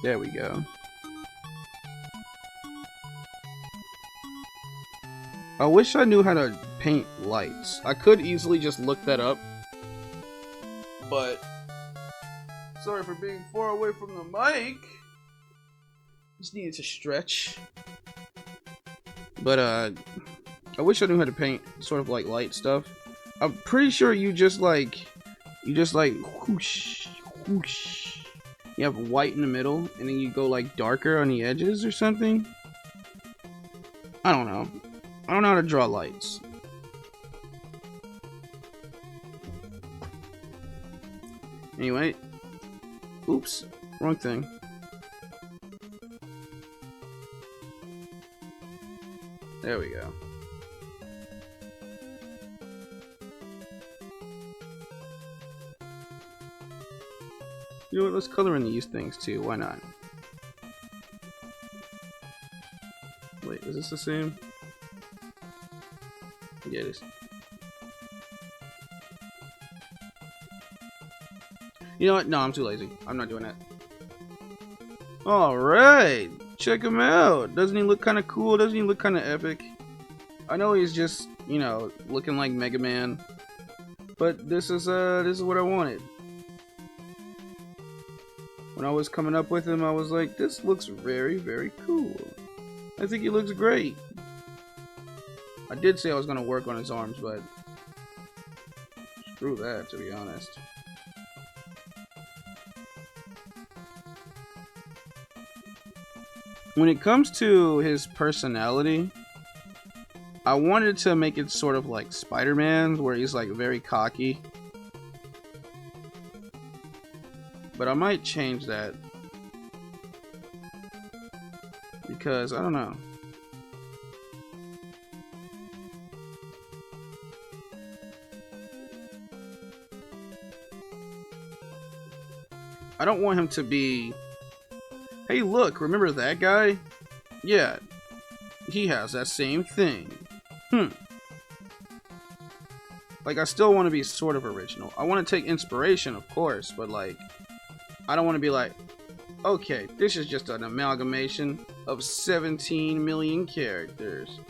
There we go. I wish I knew how to paint lights. I could easily just look that up, but sorry for being far away from the mic. Just needed to stretch. But I wish I knew how to paint sort of like light stuff. I'm pretty sure you just like whoosh, whoosh. You have white in the middle, and then you go like darker on the edges or something. I don't know. I don't know how to draw lights. Anyway. Oops. Wrong thing. There we go. You know what? Let's color in these things too. Why not? Wait, is this the same? Yeah, it is. You know what? No, I'm too lazy. I'm not doing that. Alright! Check him out! Doesn't he look kind of cool? Doesn't he look kind of epic? I know he's just, you know, looking like Mega Man. But this is what I wanted. When I was coming up with him, I was like, this looks very, very cool. I think he looks great. I did say I was going to work on his arms, but screw that, to be honest. When it comes to his personality, I wanted to make it sort of like Spider-Man, where he's like very cocky. But I might change that, because I don't know. I don't want him to be, hey look, remember that guy? Yeah, he has that same thing. Like, I still want to be sort of original. I want to take inspiration, of course, but like, I don't want to be like, okay, this is just an amalgamation of 17 million characters.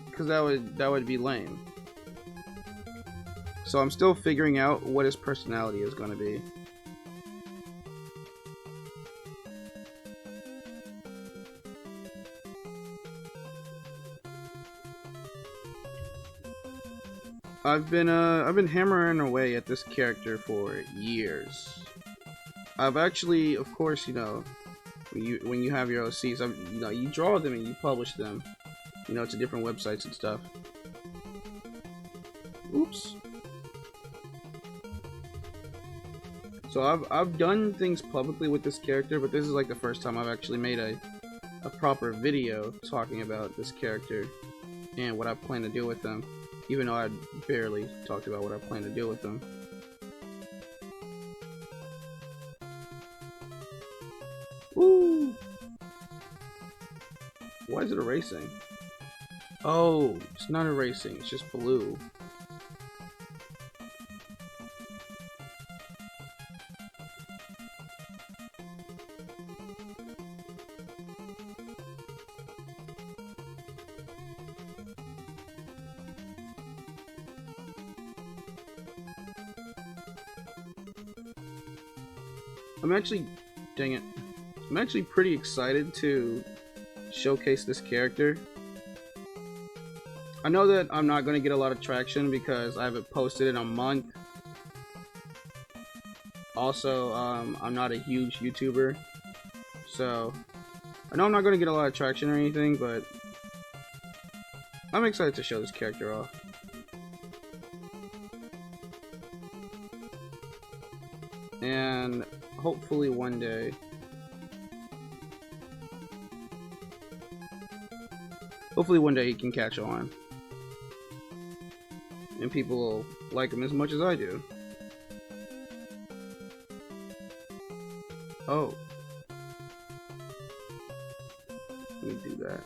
Because that would be lame. So I'm still figuring out what his personality is going to be. I've been hammering away at this character for years. I've actually, of course, you know, when you have your OCs, you know, you draw them and you publish them, you know, to different websites and stuff. Oops. So I've done things publicly with this character, but this is like the first time I've actually made a proper video talking about this character and what I plan to do with them, even though I barely talked about what I plan to do with them. Woo! Why is it erasing? Oh, it's not erasing, it's just blue. Dang it. I'm actually pretty excited to showcase this character. I know that I'm not going to get a lot of traction because I haven't posted in a month. Also, I'm not a huge YouTuber, so I know I'm not going to get a lot of traction or anything, but I'm excited to show this character off. And hopefully one day he can catch on and people will like him as much as I do. Oh, let me do that.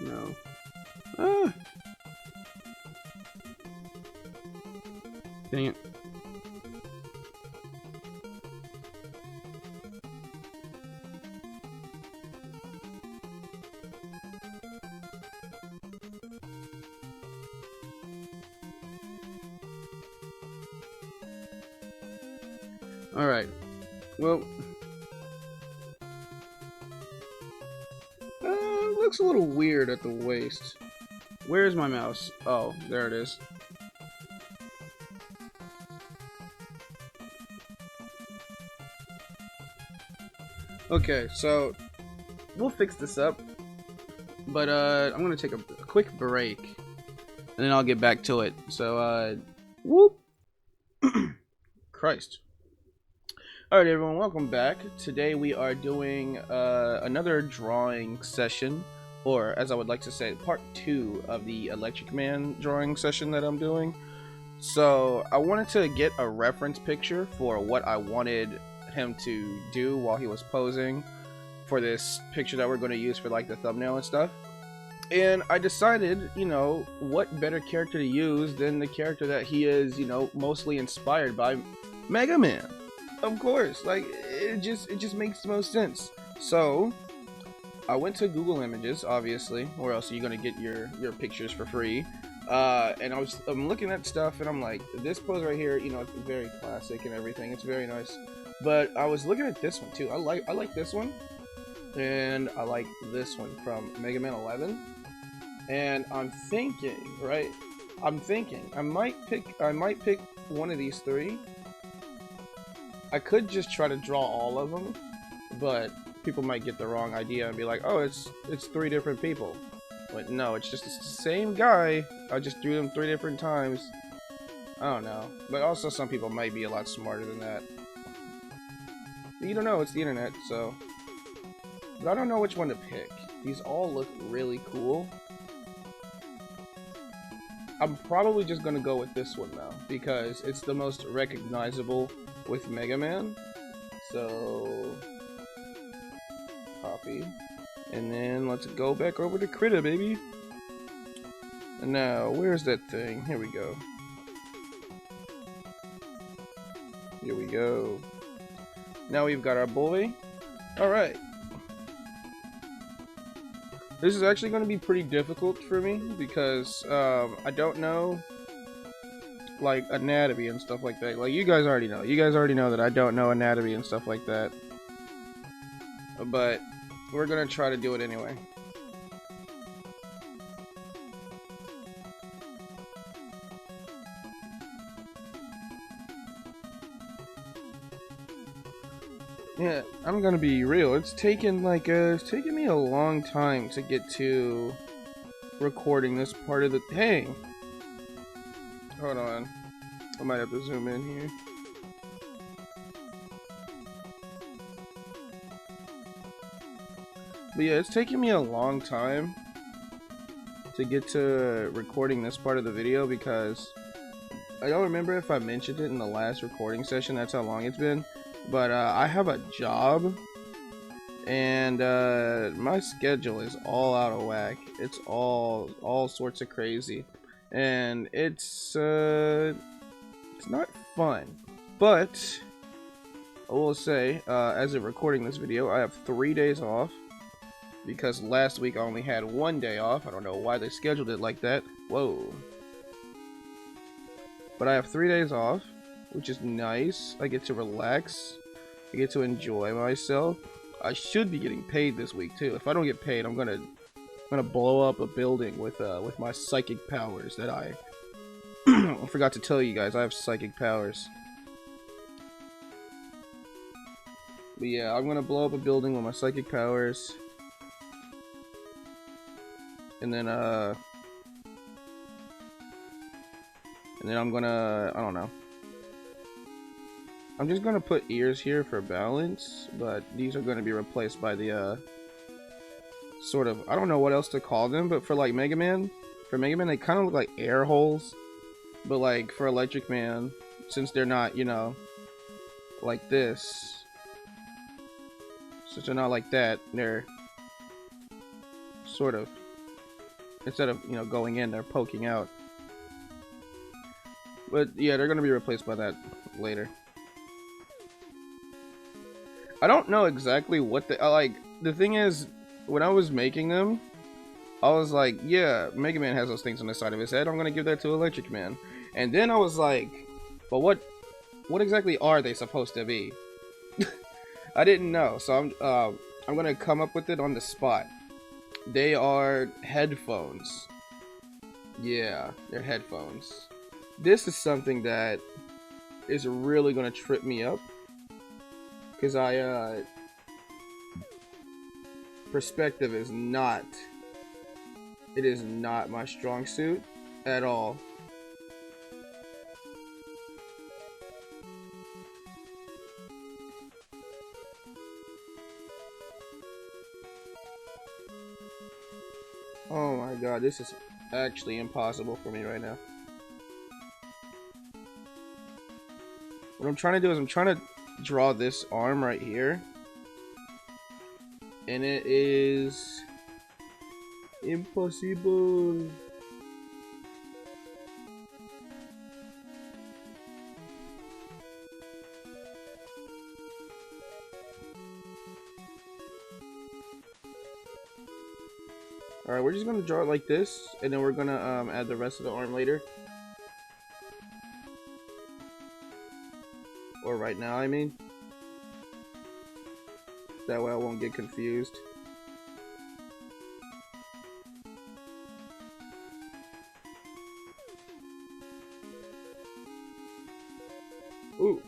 No. Ah! Dang it. Alright. Well, looks a little weird at the waist. Where's my mouse? Oh, there it is. Okay, so we'll fix this up, but I'm gonna take a quick break and then I'll get back to it. So whoop. Christ. Alright everyone, welcome back. Today we are doing another drawing session, or as I would like to say, part 2 of the Electric Man drawing session that I'm doing. So I wanted to get a reference picture for what I wanted him to do while he was posing for this picture that we're going to use for like the thumbnail and stuff. And I decided, you know, what better character to use than the character that he is, you know, mostly inspired by, Mega Man. Of course, like it just makes the most sense. So I went to Google Images, obviously, or else you're gonna get your pictures for free. And I'm looking at stuff, and I'm like, this pose right here, you know, it's very classic and everything. It's very nice. But I was looking at this one too. I like this one, and I like this one from Mega Man 11. And I'm thinking, right? I might pick one of these three. I could just try to draw all of them, but people might get the wrong idea and be like, oh, it's 3 different people. But no, it's just the same guy. I just drew them 3 different times. I don't know. But also some people might be a lot smarter than that. You don't know, it's the internet, so. But I don't know which one to pick. These all look really cool. I'm probably just gonna go with this one though, because it's the most recognizable with Mega Man. So copy, and then let's go back over to Krita, baby. And now, where's that thing? Here we go. Here we go. Now we've got our boy. Alright. This is actually going to be pretty difficult for me because I don't know like anatomy and stuff like that. Like you guys already know. You guys already know that I don't know anatomy and stuff like that. But we're going to try to do it anyway. Yeah, I'm gonna be real. It's taken me a long time to get to recording this part of the. Hey, hold on. I might have to zoom in here. But yeah, it's taken me a long time to get to recording this part of the video because I don't remember if I mentioned it in the last recording session. That's how long it's been. But I have a job, and my schedule is all out of whack. It's all sorts of crazy, and it's not fun. But I will say, as of recording this video, I have 3 days off because last week I only had 1 day off. I don't know why they scheduled it like that. Whoa! But I have 3 days off, which is nice. I get to relax. I get to enjoy myself. I should be getting paid this week too. If I don't get paid, I'm gonna blow up a building with my psychic powers that I I forgot to tell you guys. I have psychic powers. But yeah, I'm gonna blow up a building with my psychic powers, and then I'm gonna, I don't know. I'm just gonna put ears here for balance, but these are gonna be replaced by the sort of, I don't know what else to call them, but for like Mega Man, they kind of look like air holes, but like for Electric Man, since they're not, you know, like this, since they're not like that, they're sort of, instead of, you know, going in, they're poking out. But yeah, they're gonna be replaced by that later. I don't know exactly what they like. The thing is, when I was making them, I was like, yeah, Mega Man has those things on the side of his head. I'm gonna give that to Electric Man. And then I was like, but what exactly are they supposed to be? I didn't know, so I'm gonna come up with it on the spot. They are headphones. Yeah, they're headphones. This is something that is really gonna trip me up. Because perspective is not, it is not my strong suit at all. Oh my god, this is actually impossible for me right now. What I'm trying to do is I'm trying to draw this arm right here, and it is impossible. Alright, we're just gonna draw it like this, and then we're gonna add the rest of the arm later. Or right now, I mean. That way I won't get confused. Ooh.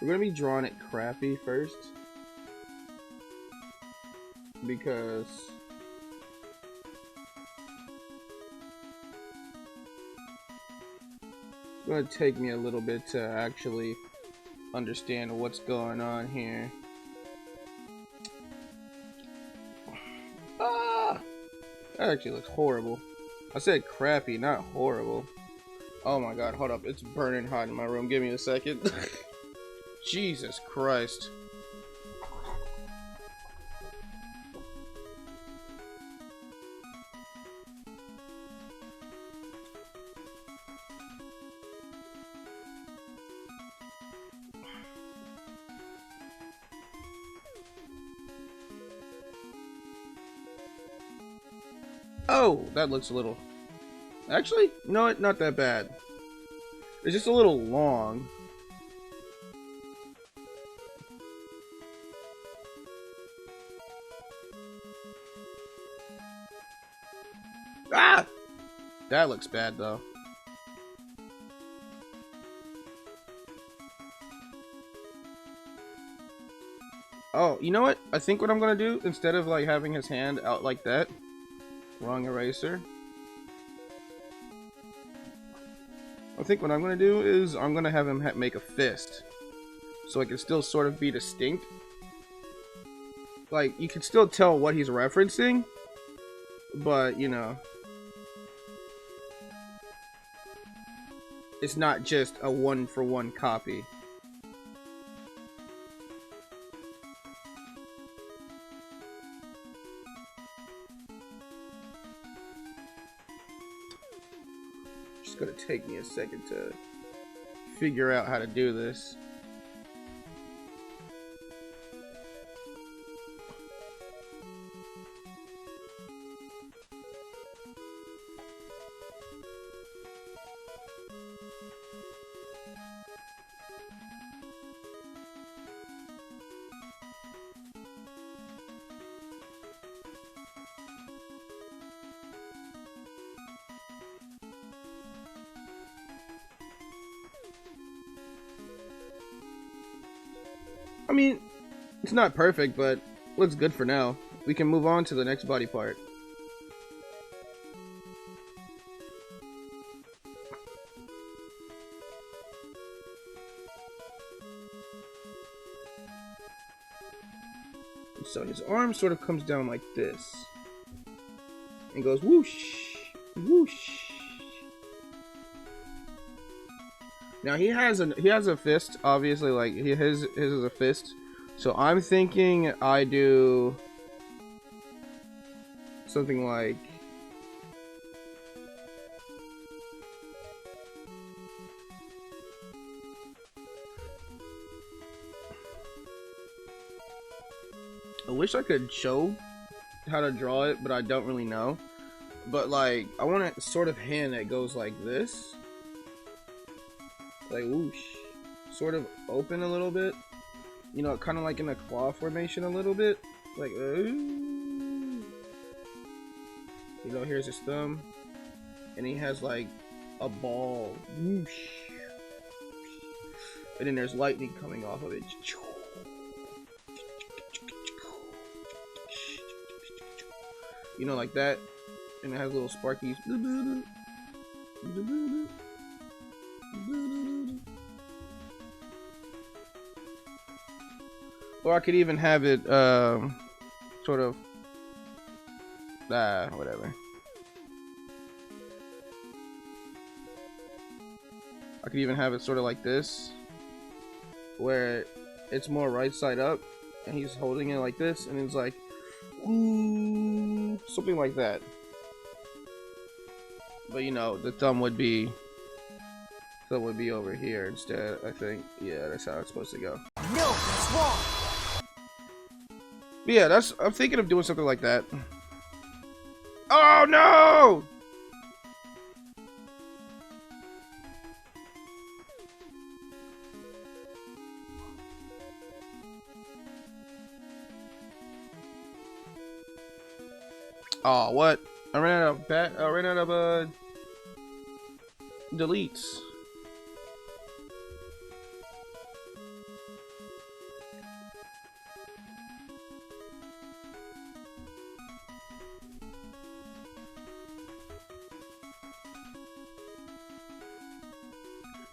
We're gonna be drawing it crappy first, because it's gonna take me a little bit to actually understand what's going on here. That actually looks horrible. I said crappy, not horrible. Oh my god, hold up. It's burning hot in my room. Give me a second. Jesus Christ. Oh, that looks a little... Actually, you know what? Not that bad. It's just a little long. Ah! That looks bad, though. Oh, you know what? I think what I'm gonna do, instead of like having his hand out like that... Wrong eraser. I think what I'm gonna do is I'm gonna have him make a fist, so it can still sort of be distinct. Like, you can still tell what he's referencing, but you know, it's not just a one-for-one copy. It's gonna take me a second to figure out how to do this. I mean, it's not perfect, but looks good for now. We can move on to the next body part. So his arm sort of comes down like this and goes whoosh, whoosh. Now he has a fist, obviously, like his is a fist. So I'm thinking I do something like I wish I could show how to draw it, but I don't really know. But like, I want a sort of hand that goes like this. Like whoosh, sort of open a little bit, you know, kind of like in a claw formation a little bit, like you know, here's his thumb, and he has like a ball, whoosh, and then there's lightning coming off of it, you know, like that, and it has little sparkies. Or I could even have it, sort of, whatever. I could even have it sort of like this, where it's more right side up, and he's holding it like this, and it's like, ooh, something like that. But you know, the thumb would be over here instead, I think. Yeah, that's how it's supposed to go. No, that's wrong. But yeah, I'm thinking of doing something like that. Oh no! Oh, what? I ran out of deletes.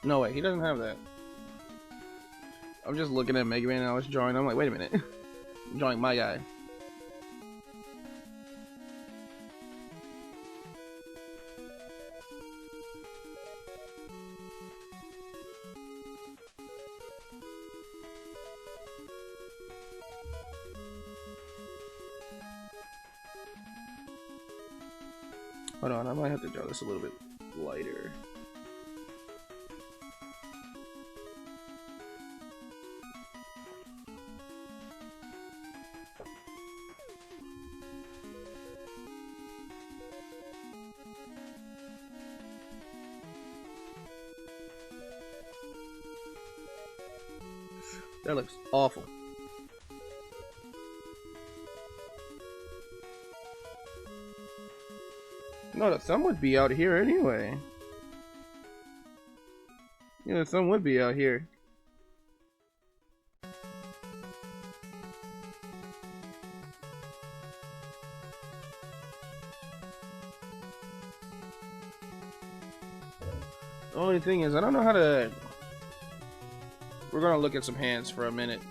No way, he doesn't have that. I'm just looking at Mega Man and I was drawing. I'm like, wait a minute. I'm drawing my guy. Hold on, I might have to draw this a little bit lighter. That looks awful. No, the thumb would be out here anyway. Yeah, the thumb would be out here. The only thing is, I don't know how to... We're gonna look at some hands for a minute.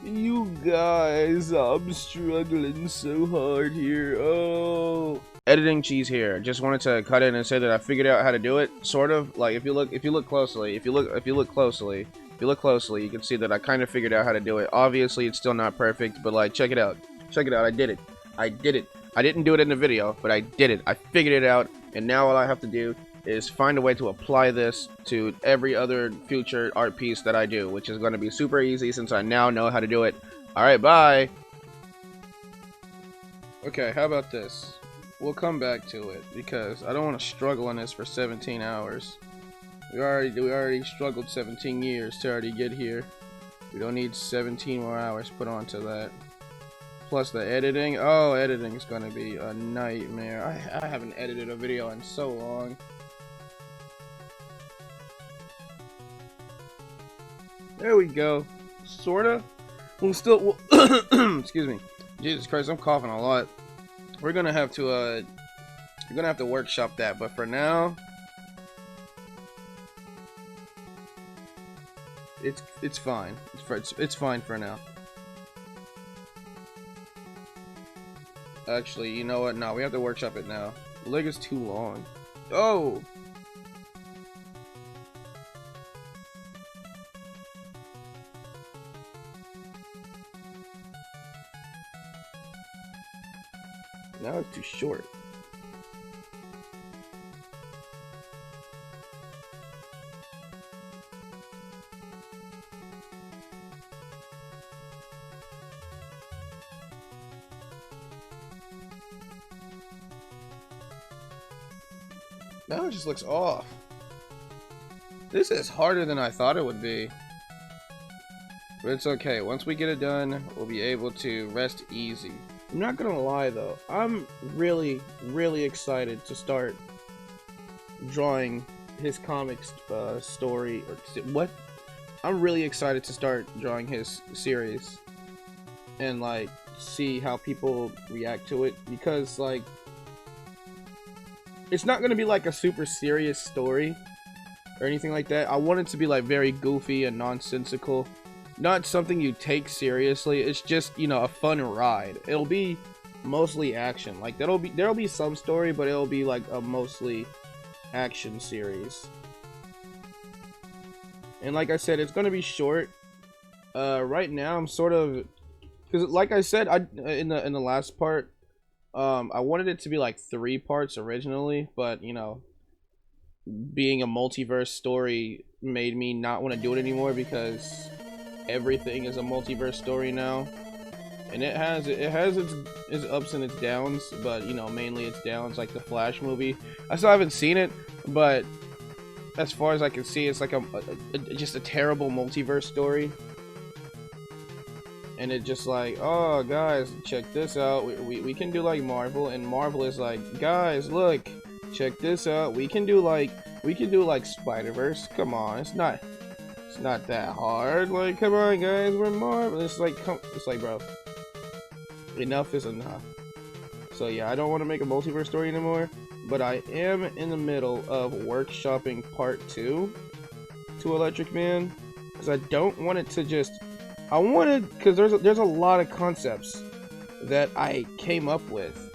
You guys, I'm struggling so hard here. Oh. Editing cheese here. Just wanted to cut in and say that I figured out how to do it. Sort of. Like if you look closely, if you look closely, you can see that I kind of figured out how to do it. Obviously, it's still not perfect, but like check it out. Check it out. I did it. I did it. I didn't do it in the video, but I did it. I figured it out, and now all I have to do is find a way to apply this to every other future art piece that I do, which is going to be super easy since I now know how to do it. Alright, bye! Okay, how about this? We'll come back to it, because I don't want to struggle on this for 17 hours. We already struggled 17 years to already get here. We don't need 17 more hours put onto that. Plus the editing. Oh, editing is going to be a nightmare. I haven't edited a video in so long. There we go. Sorta. We'll still. Excuse me. Jesus Christ, I'm coughing a lot. We're gonna have to. You're gonna have to workshop that. But for now, it's fine. It's fine for now. Actually, you know what? No, we have to workshop it now. The leg is too long. Oh. Now it's too short. Now it just looks off. This is harder than I thought it would be. But it's okay. Once we get it done, we'll be able to rest easy. I'm not gonna lie though, I'm really excited to start drawing his comics story, or what? I'm really excited to start drawing his series and like see how people react to it, because like it's not gonna be like a super serious story or anything like that. I want it to be like very goofy and nonsensical. Not something you take seriously. It's just, you know, a fun ride. It'll be mostly action. Like there'll be some story, but it'll be like a mostly action series. And like I said, it's gonna be short. Right now I'm sort of, because like I said, in the last part, I wanted it to be like 3 parts originally, but you know, being a multiverse story made me not want to do it anymore, because everything is a multiverse story now, and it has its ups and its downs, but you know, mainly its downs. Like the Flash movie, I still haven't seen it, but as far as I can see, it's like just a terrible multiverse story. And it just like, oh guys, check this out, we can do like Marvel, and Marvel is like, guys, look, check this out, we can do like Spider-Verse. Come on, it's not that hard. Like, come on guys, we're Marvel. It's like, bro, enough is enough. So yeah, I don't want to make a multiverse story anymore, but I am in the middle of workshopping part 2 to Electric Man, because I don't want it to just, I wanted, because there's a lot of concepts that I came up with,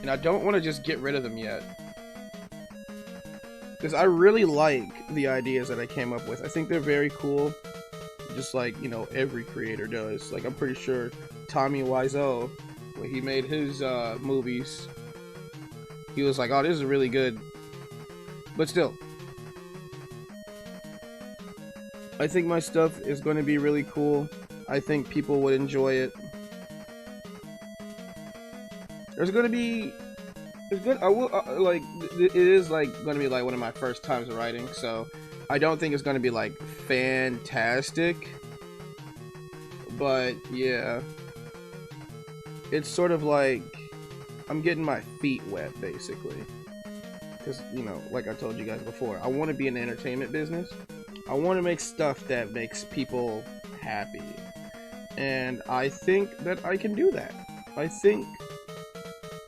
and I don't want to just get rid of them yet, because I really like the ideas that I came up with. I think they're very cool, just like, you know, every creator does. Like, I'm pretty sure Tommy Wiseau, when he made his movies, he was like, oh, this is really good. But still, I think my stuff is going to be really cool. I think people would enjoy it. There's going to be... It's good. I will, like, it is, like, going to be, like, one of my first times writing, so I don't think it's going to be, like, fantastic. But, yeah. It's sort of like I'm getting my feet wet, basically. Because, you know, like I told you guys before, I want to be in the entertainment business. I want to make stuff that makes people happy. And I think that I can do that. I think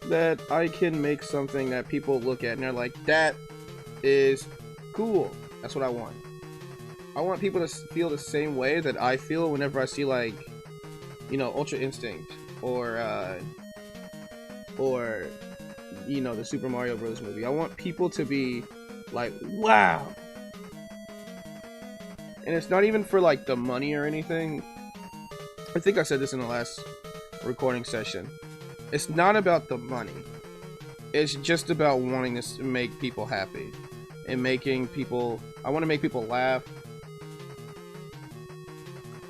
that I can make something that people look at and they're like, that is cool. That's what I want. I want people to feel the same way that I feel whenever I see, like, you know, Ultra Instinct or you know, the Super Mario Bros. Movie. I want people to be like, wow. And it's not even for, like, the money or anything. I think I said this in the last recording session. It's not about the money. It's just about wanting to make people happy. And making people... I want to make people laugh.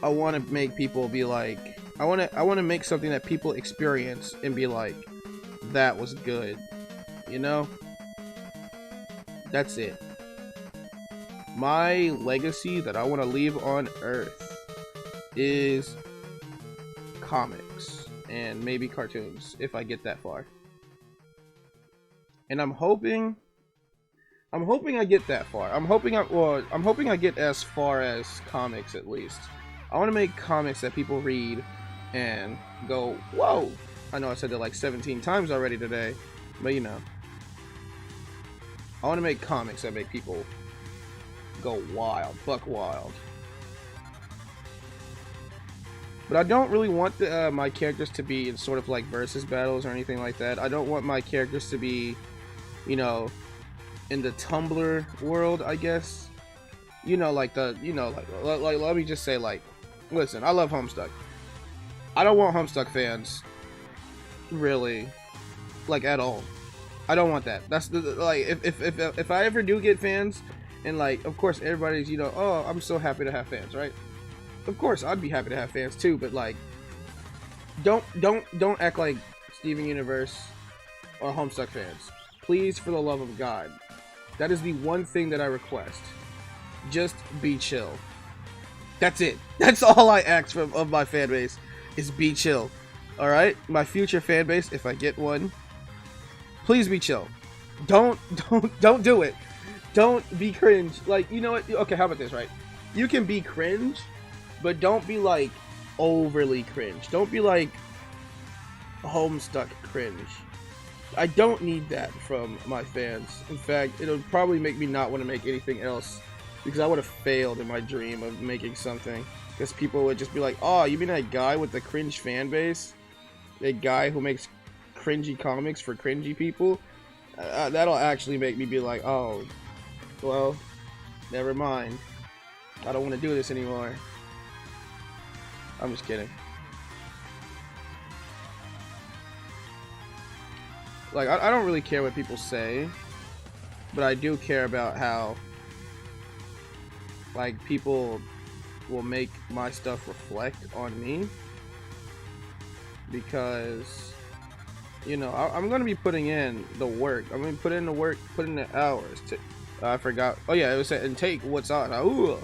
I want to make people be like... I want to make something that people experience and be like, that was good. You know? That's it. My legacy that I want to leave on Earth is comics and maybe cartoons, if I get that far. And I'm hoping I get that far. I'm hoping I get as far as comics, at least. I want to make comics that people read and go, whoa. I know I said that like 17 times already today, but you know. I want to make comics that make people go wild, buck wild. But I don't really want my characters to be in sort of like versus battles or anything like that. I don't want my characters to be, you know, in the Tumblr world, I guess. You know, like the, you know, like let me just say, like, listen, I love Homestuck. I don't want Homestuck fans, really, like, at all. I don't want that. That's the, like, if I ever do get fans, and like, of course, everybody's, you know, oh, I'm so happy to have fans, right? Of course, I'd be happy to have fans too, but like, don't act like Steven Universe or Homestuck fans. Please, for the love of God. That is the one thing that I request. Just be chill. That's it. That's all I ask of my fan base, is be chill. Alright? My future fan base, if I get one, please be chill. Don't do it. Don't be cringe. Like, you know what? Okay, how about this, right? You can be cringe, but don't be like overly cringe. Don't be like Homestuck cringe. I don't need that from my fans. In fact, it'll probably make me not want to make anything else, because I would have failed in my dream of making something. Because people would just be like, oh, you mean that guy with the cringe fan base? That guy who makes cringy comics for cringy people? That'll actually make me be like, oh, well, never mind. I don't want to do this anymore. I'm just kidding. Like, I don't really care what people say, but I do care about how, like, people will make my stuff reflect on me, because, you know, I'm going to be putting in the work. I'm going to put in the work, put in the hours. I forgot. Oh, yeah, it was and take what's on. Ooh.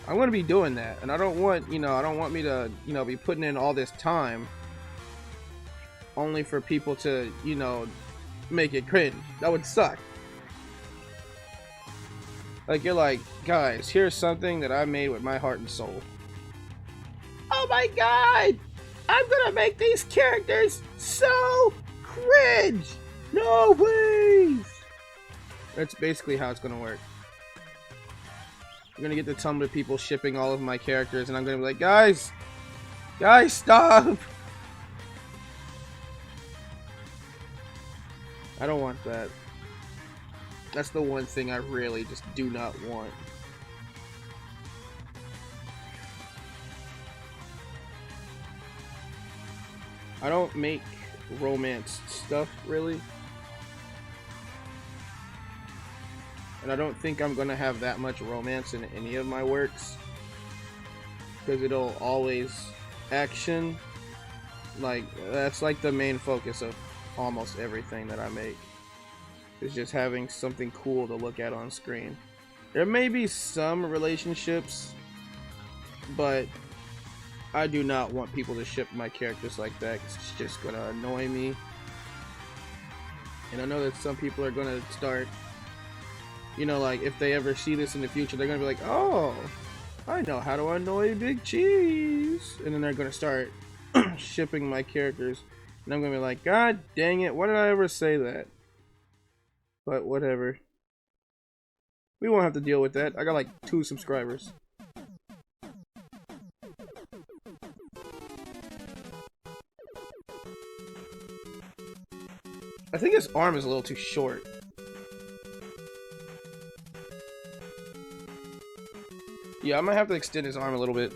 I'm going to be doing that, and I don't want, you know, I don't want me to, you know, be putting in all this time only for people to, you know, make it cringe. That would suck. Like, you're like, guys, here's something that I made with my heart and soul. Oh my god! I'm gonna make these characters so cringe! No, please! That's basically how it's gonna work. I'm gonna get the Tumblr people shipping all of my characters, and I'm gonna be like, guys, stop! I don't want that. That's the one thing I really just do not want. I don't make romance stuff, really. And I don't think I'm gonna have that much romance in any of my works. Because it'll always action. Like, that's like the main focus of almost everything that I make. Is just having something cool to look at on screen. There may be some relationships, but I do not want people to ship my characters like that, 'cause it's just gonna annoy me. And I know that some people are gonna start, you know, like, if they ever see this in the future, they're gonna be like, oh, I know how to annoy Big Cheese. And then they're gonna start shipping my characters. And I'm gonna be like, God dang it, why did I ever say that? But whatever. We won't have to deal with that. I got like 2 subscribers. I think his arm is a little too short. Yeah, I might have to extend his arm a little bit.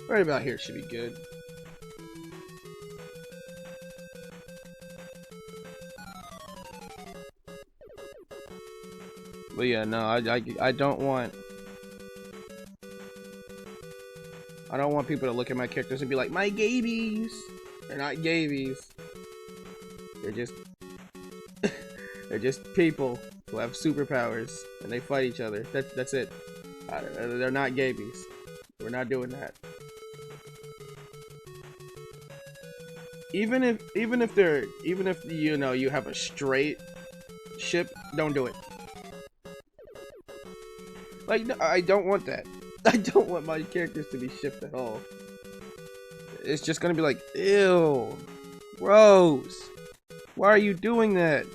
Right about here should be good. But yeah, no, I don't want people to look at my characters and be like, my gabies. They're not gabies. They're just they're just people who have superpowers and they fight each other. That's it. They're not gabies. We're not doing that. Even if you know you have a straight ship, don't do it. Like, no, I don't want that. I don't want my characters to be shipped at all. It's just gonna be like, ew, gross. Why are you doing that?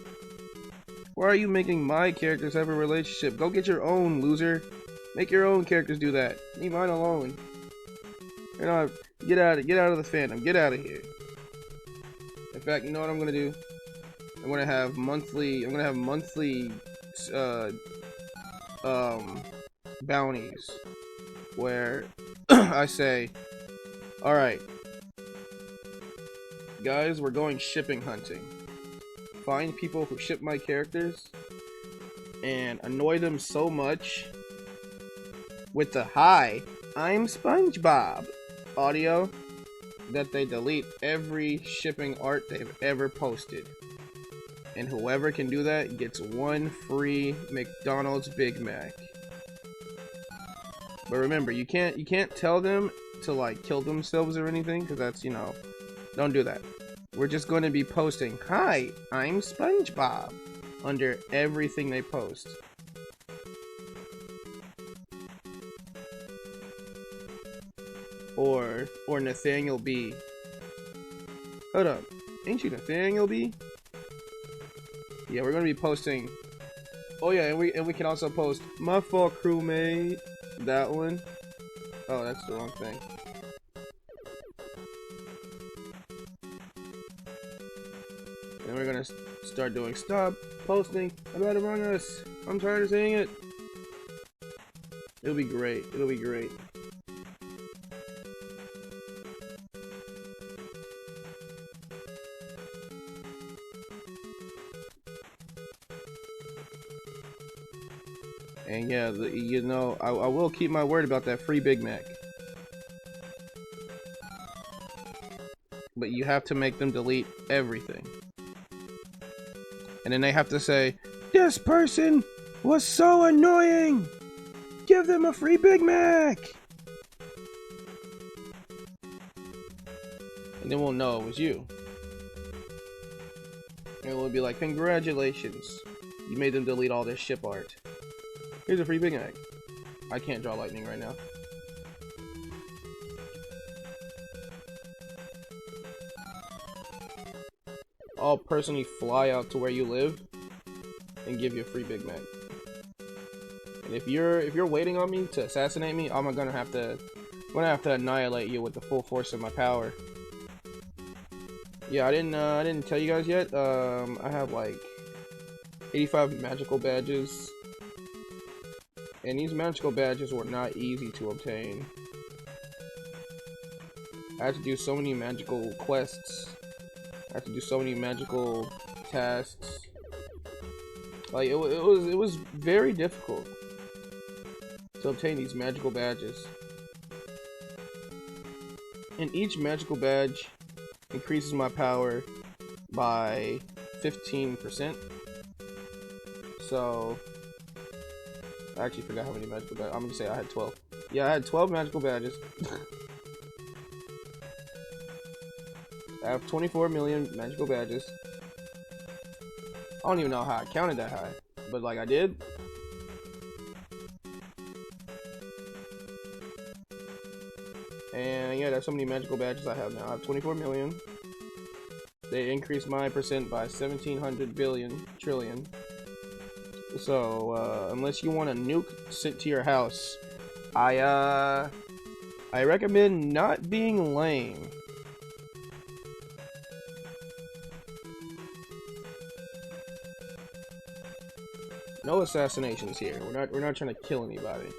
Why are you making my characters have a relationship? Go get your own, loser. Make your own characters do that. Leave mine alone. You know, get out of the fandom. Get out of here. In fact, you know what I'm gonna do? I'm gonna have monthly bounties where I say, alright, guys, we're going shipping hunting. Find people who ship my characters and annoy them so much with the "Hi, I'm SpongeBob" audio that they delete every shipping art they've ever posted. And whoever can do that gets 1 free McDonald's Big Mac. But remember, you can't tell them to like kill themselves or anything, because that's, you know, don't do that. We're just going to be posting, "Hi, I'm SpongeBob" under everything they post. Or Nathaniel B. Hold up, ain't you Nathaniel B? Yeah, we're gonna be posting. Oh yeah, and we can also post "My fault, crewmate." That one. Oh, that's the wrong thing. And we're gonna start doing "Stop posting about Among Us. I'm tired of seeing it." It'll be great. It'll be great. And yeah, you know, I will keep my word about that free Big Mac. But you have to make them delete everything. And then they have to say, "This person was so annoying! Give them a free Big Mac!" And then we'll know it was you. And we'll be like, "Congratulations, you made them delete all their ship art. Here's a free Big Mac." I can't draw lightning right now. I'll personally fly out to where you live and give you a free Big Mac. And if you're waiting on me to assassinate me, I'm gonna have to annihilate you with the full force of my power. Yeah, I didn't tell you guys yet. I have like 85 magical badges, and these magical badges were not easy to obtain. I had to do so many magical quests. I had to do so many magical tasks. Like it was very difficult to obtain these magical badges. And each magical badge increases my power by 15%. So I actually forgot how many magical badges. I'm gonna say I had 12. Yeah, I had 12 magical badges. I have 24 million magical badges. I don't even know how I counted that high, but like I did. And yeah, there's so many magical badges I have now. I have 24 million. They increased my percent by 1700 billion trillion. So unless you want a nuke sent to your house, I recommend not being lame. No assassinations here. We're not trying to kill anybody.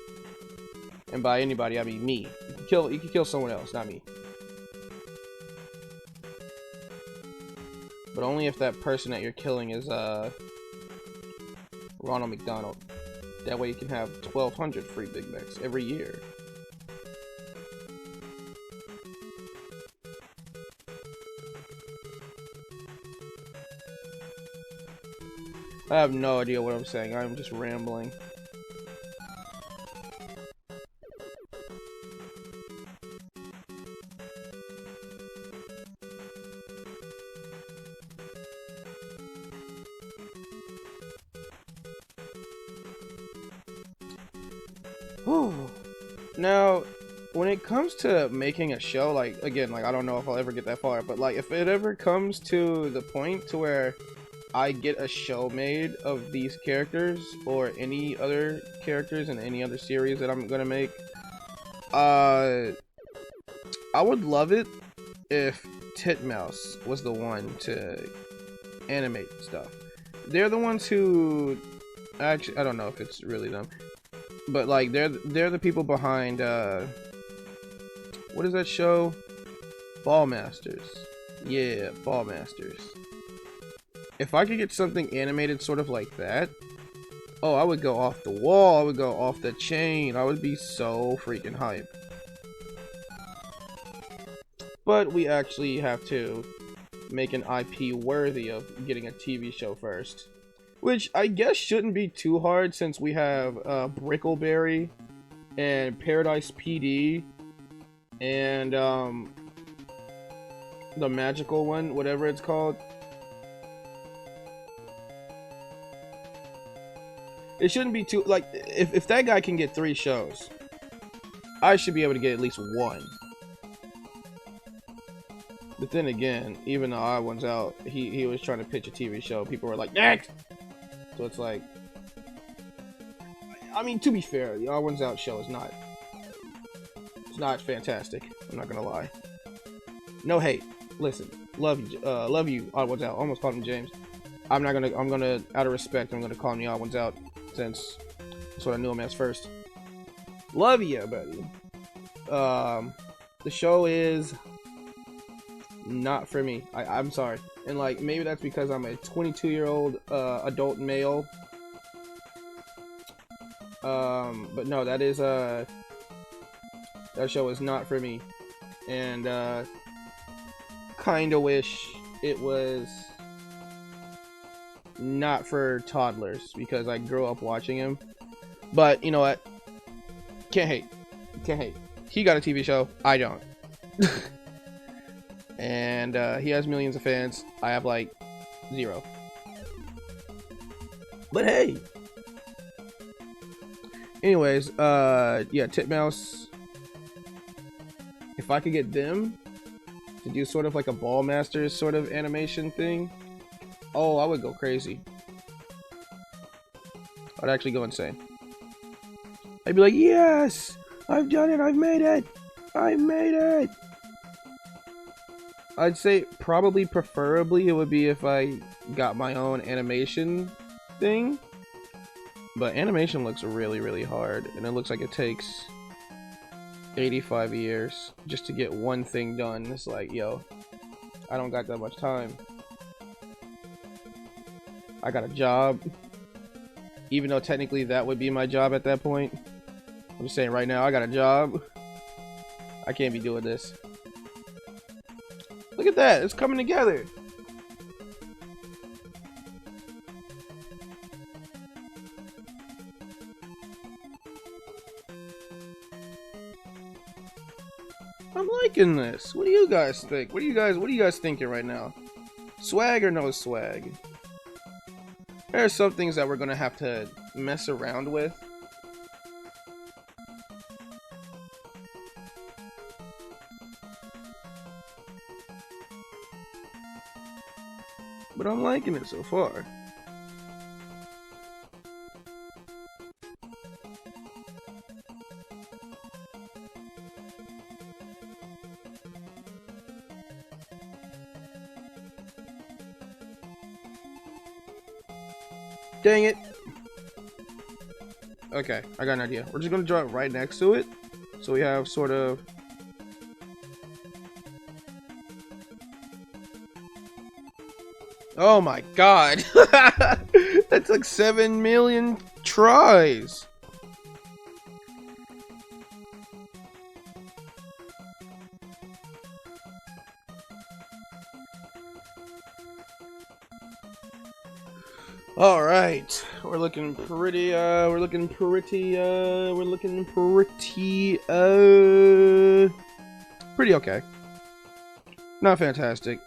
And by anybody, I mean me. You can kill someone else, not me. But only if that person that you're killing is Ronald McDonald. That way you can have 1,200 free Big Macs every year. I have no idea what I'm saying. I'm just rambling. Whew. Now, when it comes to making a show, like, again, like, I don't know if I'll ever get that far, but, like, if it ever comes to the point to where I get a show made of these characters or any other characters in any other series that I'm gonna make, I would love it if Titmouse was the one to animate stuff. They're the ones who actually, I don't know if it's really them, but like they're the people behind what is that show? Ballmasters. Yeah, Ballmasters. If I could get something animated sort of like that, oh, I would go off the wall. I would go off the chain. I would be so freaking hype. But we actually have to make an IP worthy of getting a TV show first. Which I guess shouldn't be too hard since we have Brickleberry and Paradise PD and the magical one, whatever it's called. It shouldn't be too, like, if that guy can get 3 shows, I should be able to get at least 1. But then again, even though Odd One's out, he was trying to pitch a TV show. People were like, next! So it's like, I mean, to be fair, the Odd One's Out show is not, it's not fantastic. I'm not gonna lie. No hate. Listen, love you, Odd One's Out. Almost called him James. I'm gonna, out of respect, I'm gonna call him the Odd One's Out, since that's what I knew him as first. Love you, buddy. The show is not for me. I'm sorry. And like, maybe that's because I'm a 22-year-old adult male. But no, that is that show is not for me. And kinda wish it was not for toddlers, because I grew up watching him. But you know what? Can't hate. Can't hate. He got a TV show. I don't. And he has millions of fans. I have like 0. But hey. Anyways, yeah, Titmouse. If I could get them to do sort of like a Ballmasters sort of animation thing, oh, I would go crazy. I'd actually go insane. I'd be like, yes, I've done it, I've made it, I've made it. I'd say probably preferably it would be if I got my own animation thing. But animation looks really, really hard, and it looks like it takes 85 years just to get one thing done. It's like, yo, I don't got that much time. I got a job, even though technically that would be my job at that point. I'm just saying right now, I got a job. I can't be doing this. Look at that, it's coming together. I'm liking this. What do you guys think? What are you guys thinking right now? Swag or no swag? There are some things that we're gonna have to mess around with. But I'm liking it so far. Dang it. Okay, I got an idea. We're just gonna draw it right next to it. So we have sort of... Oh my god. That took 7 million tries. All right, we're looking pretty okay. Not fantastic.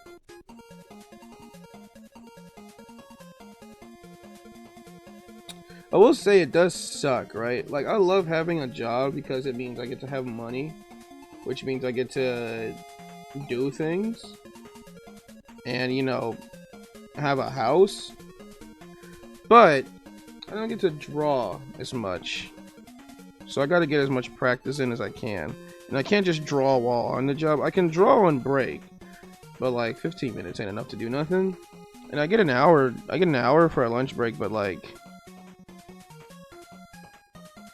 I will say it does suck, right? Like, I love having a job because it means I get to have money, which means I get to do things and, you know, have a house. But I don't get to draw as much, so I got to get as much practice in as I can. And I can't just draw while on the job. I can draw on break, but like 15 minutes ain't enough to do nothing. And I get an hour for a lunch break, but like,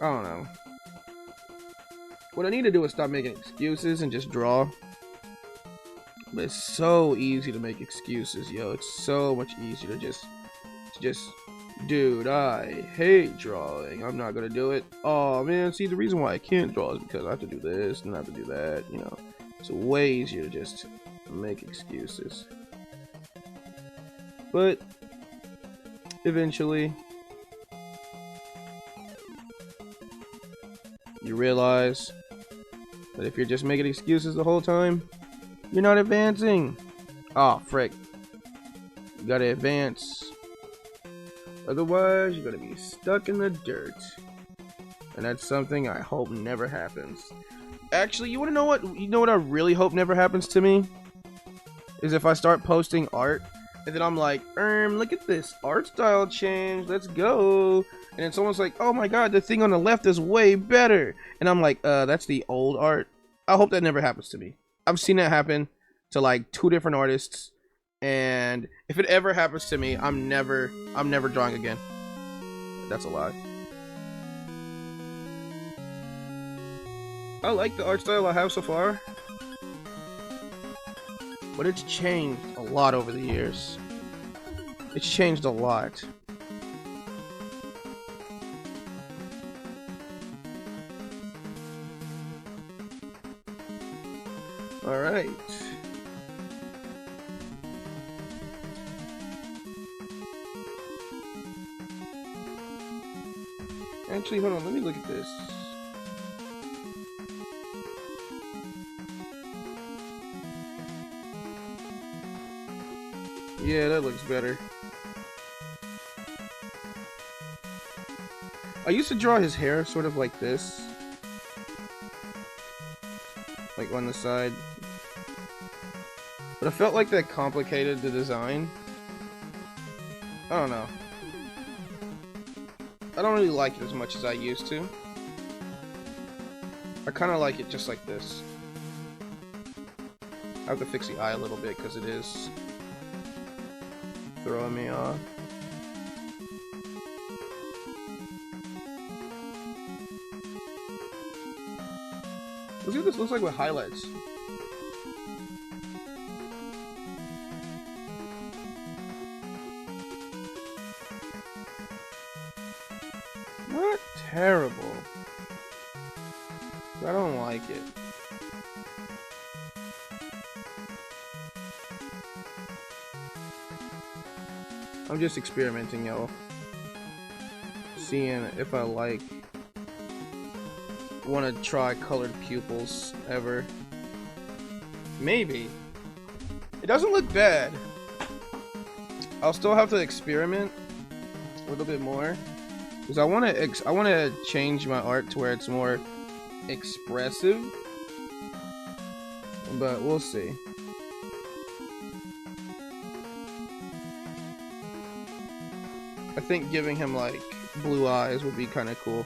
I don't know. What I need to do is stop making excuses and just draw. But it's so easy to make excuses, yo. It's so much easier to just dude, I hate drawing. I'm not gonna do it. Oh man, see, the reason why I can't draw is because I have to do this and I have to do that, you know. It's way easier to just make excuses. But eventually you realize that if you're just making excuses the whole time, you're not advancing. Oh frick. You gotta advance. Otherwise, you're gonna be stuck in the dirt. And that's something I hope never happens. Actually, you wanna know what? You know what I really hope never happens to me? Is if I start posting art, and then I'm like, look at this art style change, let's go. And it's almost like, oh my god, the thing on the left is way better. And I'm like, that's the old art. I hope that never happens to me. I've seen that happen to like 2 different artists. And if it ever happens to me, I'm never drawing again. That's a lie. I like the art style I have so far, but it's changed a lot over the years. It's changed a lot. All right. Actually, hold on, let me look at this. Yeah, that looks better. I used to draw his hair sort of like this. Like on the side. But I felt like that complicated the design. I don't know. I don't really like it as much as I used to. I kind of like it just like this. I have to fix the eye a little bit because it is throwing me off. Let's see what this looks like with highlights. Not terrible. I don't like it. I'm just experimenting, y'all. Seeing if I like want to try colored pupils ever. Maybe. It doesn't look bad. I'll still have to experiment a little bit more because I want to change my art to where it's more expressive. But we'll see. I think giving him like blue eyes would be kind of cool.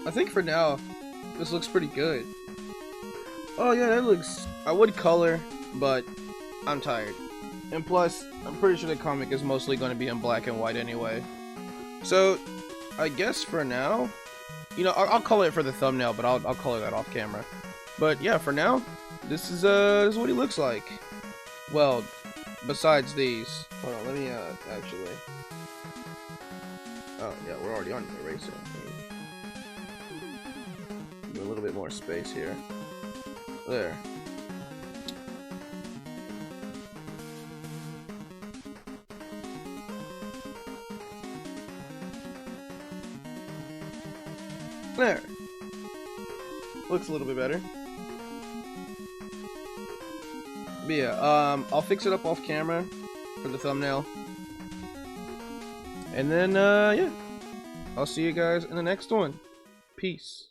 I think for now, this looks pretty good. Oh yeah, that looks... I would color, but I'm tired. And plus, I'm pretty sure the comic is mostly going to be in black and white anyway. So, I guess for now, you know, I'll color it for the thumbnail, but I'll color that off camera. But yeah, for now, this is what he looks like. Well, besides these. Hold on, let me actually... Oh yeah, we're already on the eraser. A little bit more space here. There. There. Looks a little bit better. But yeah, I'll fix it up off camera for the thumbnail. And then, yeah. I'll see you guys in the next one. Peace.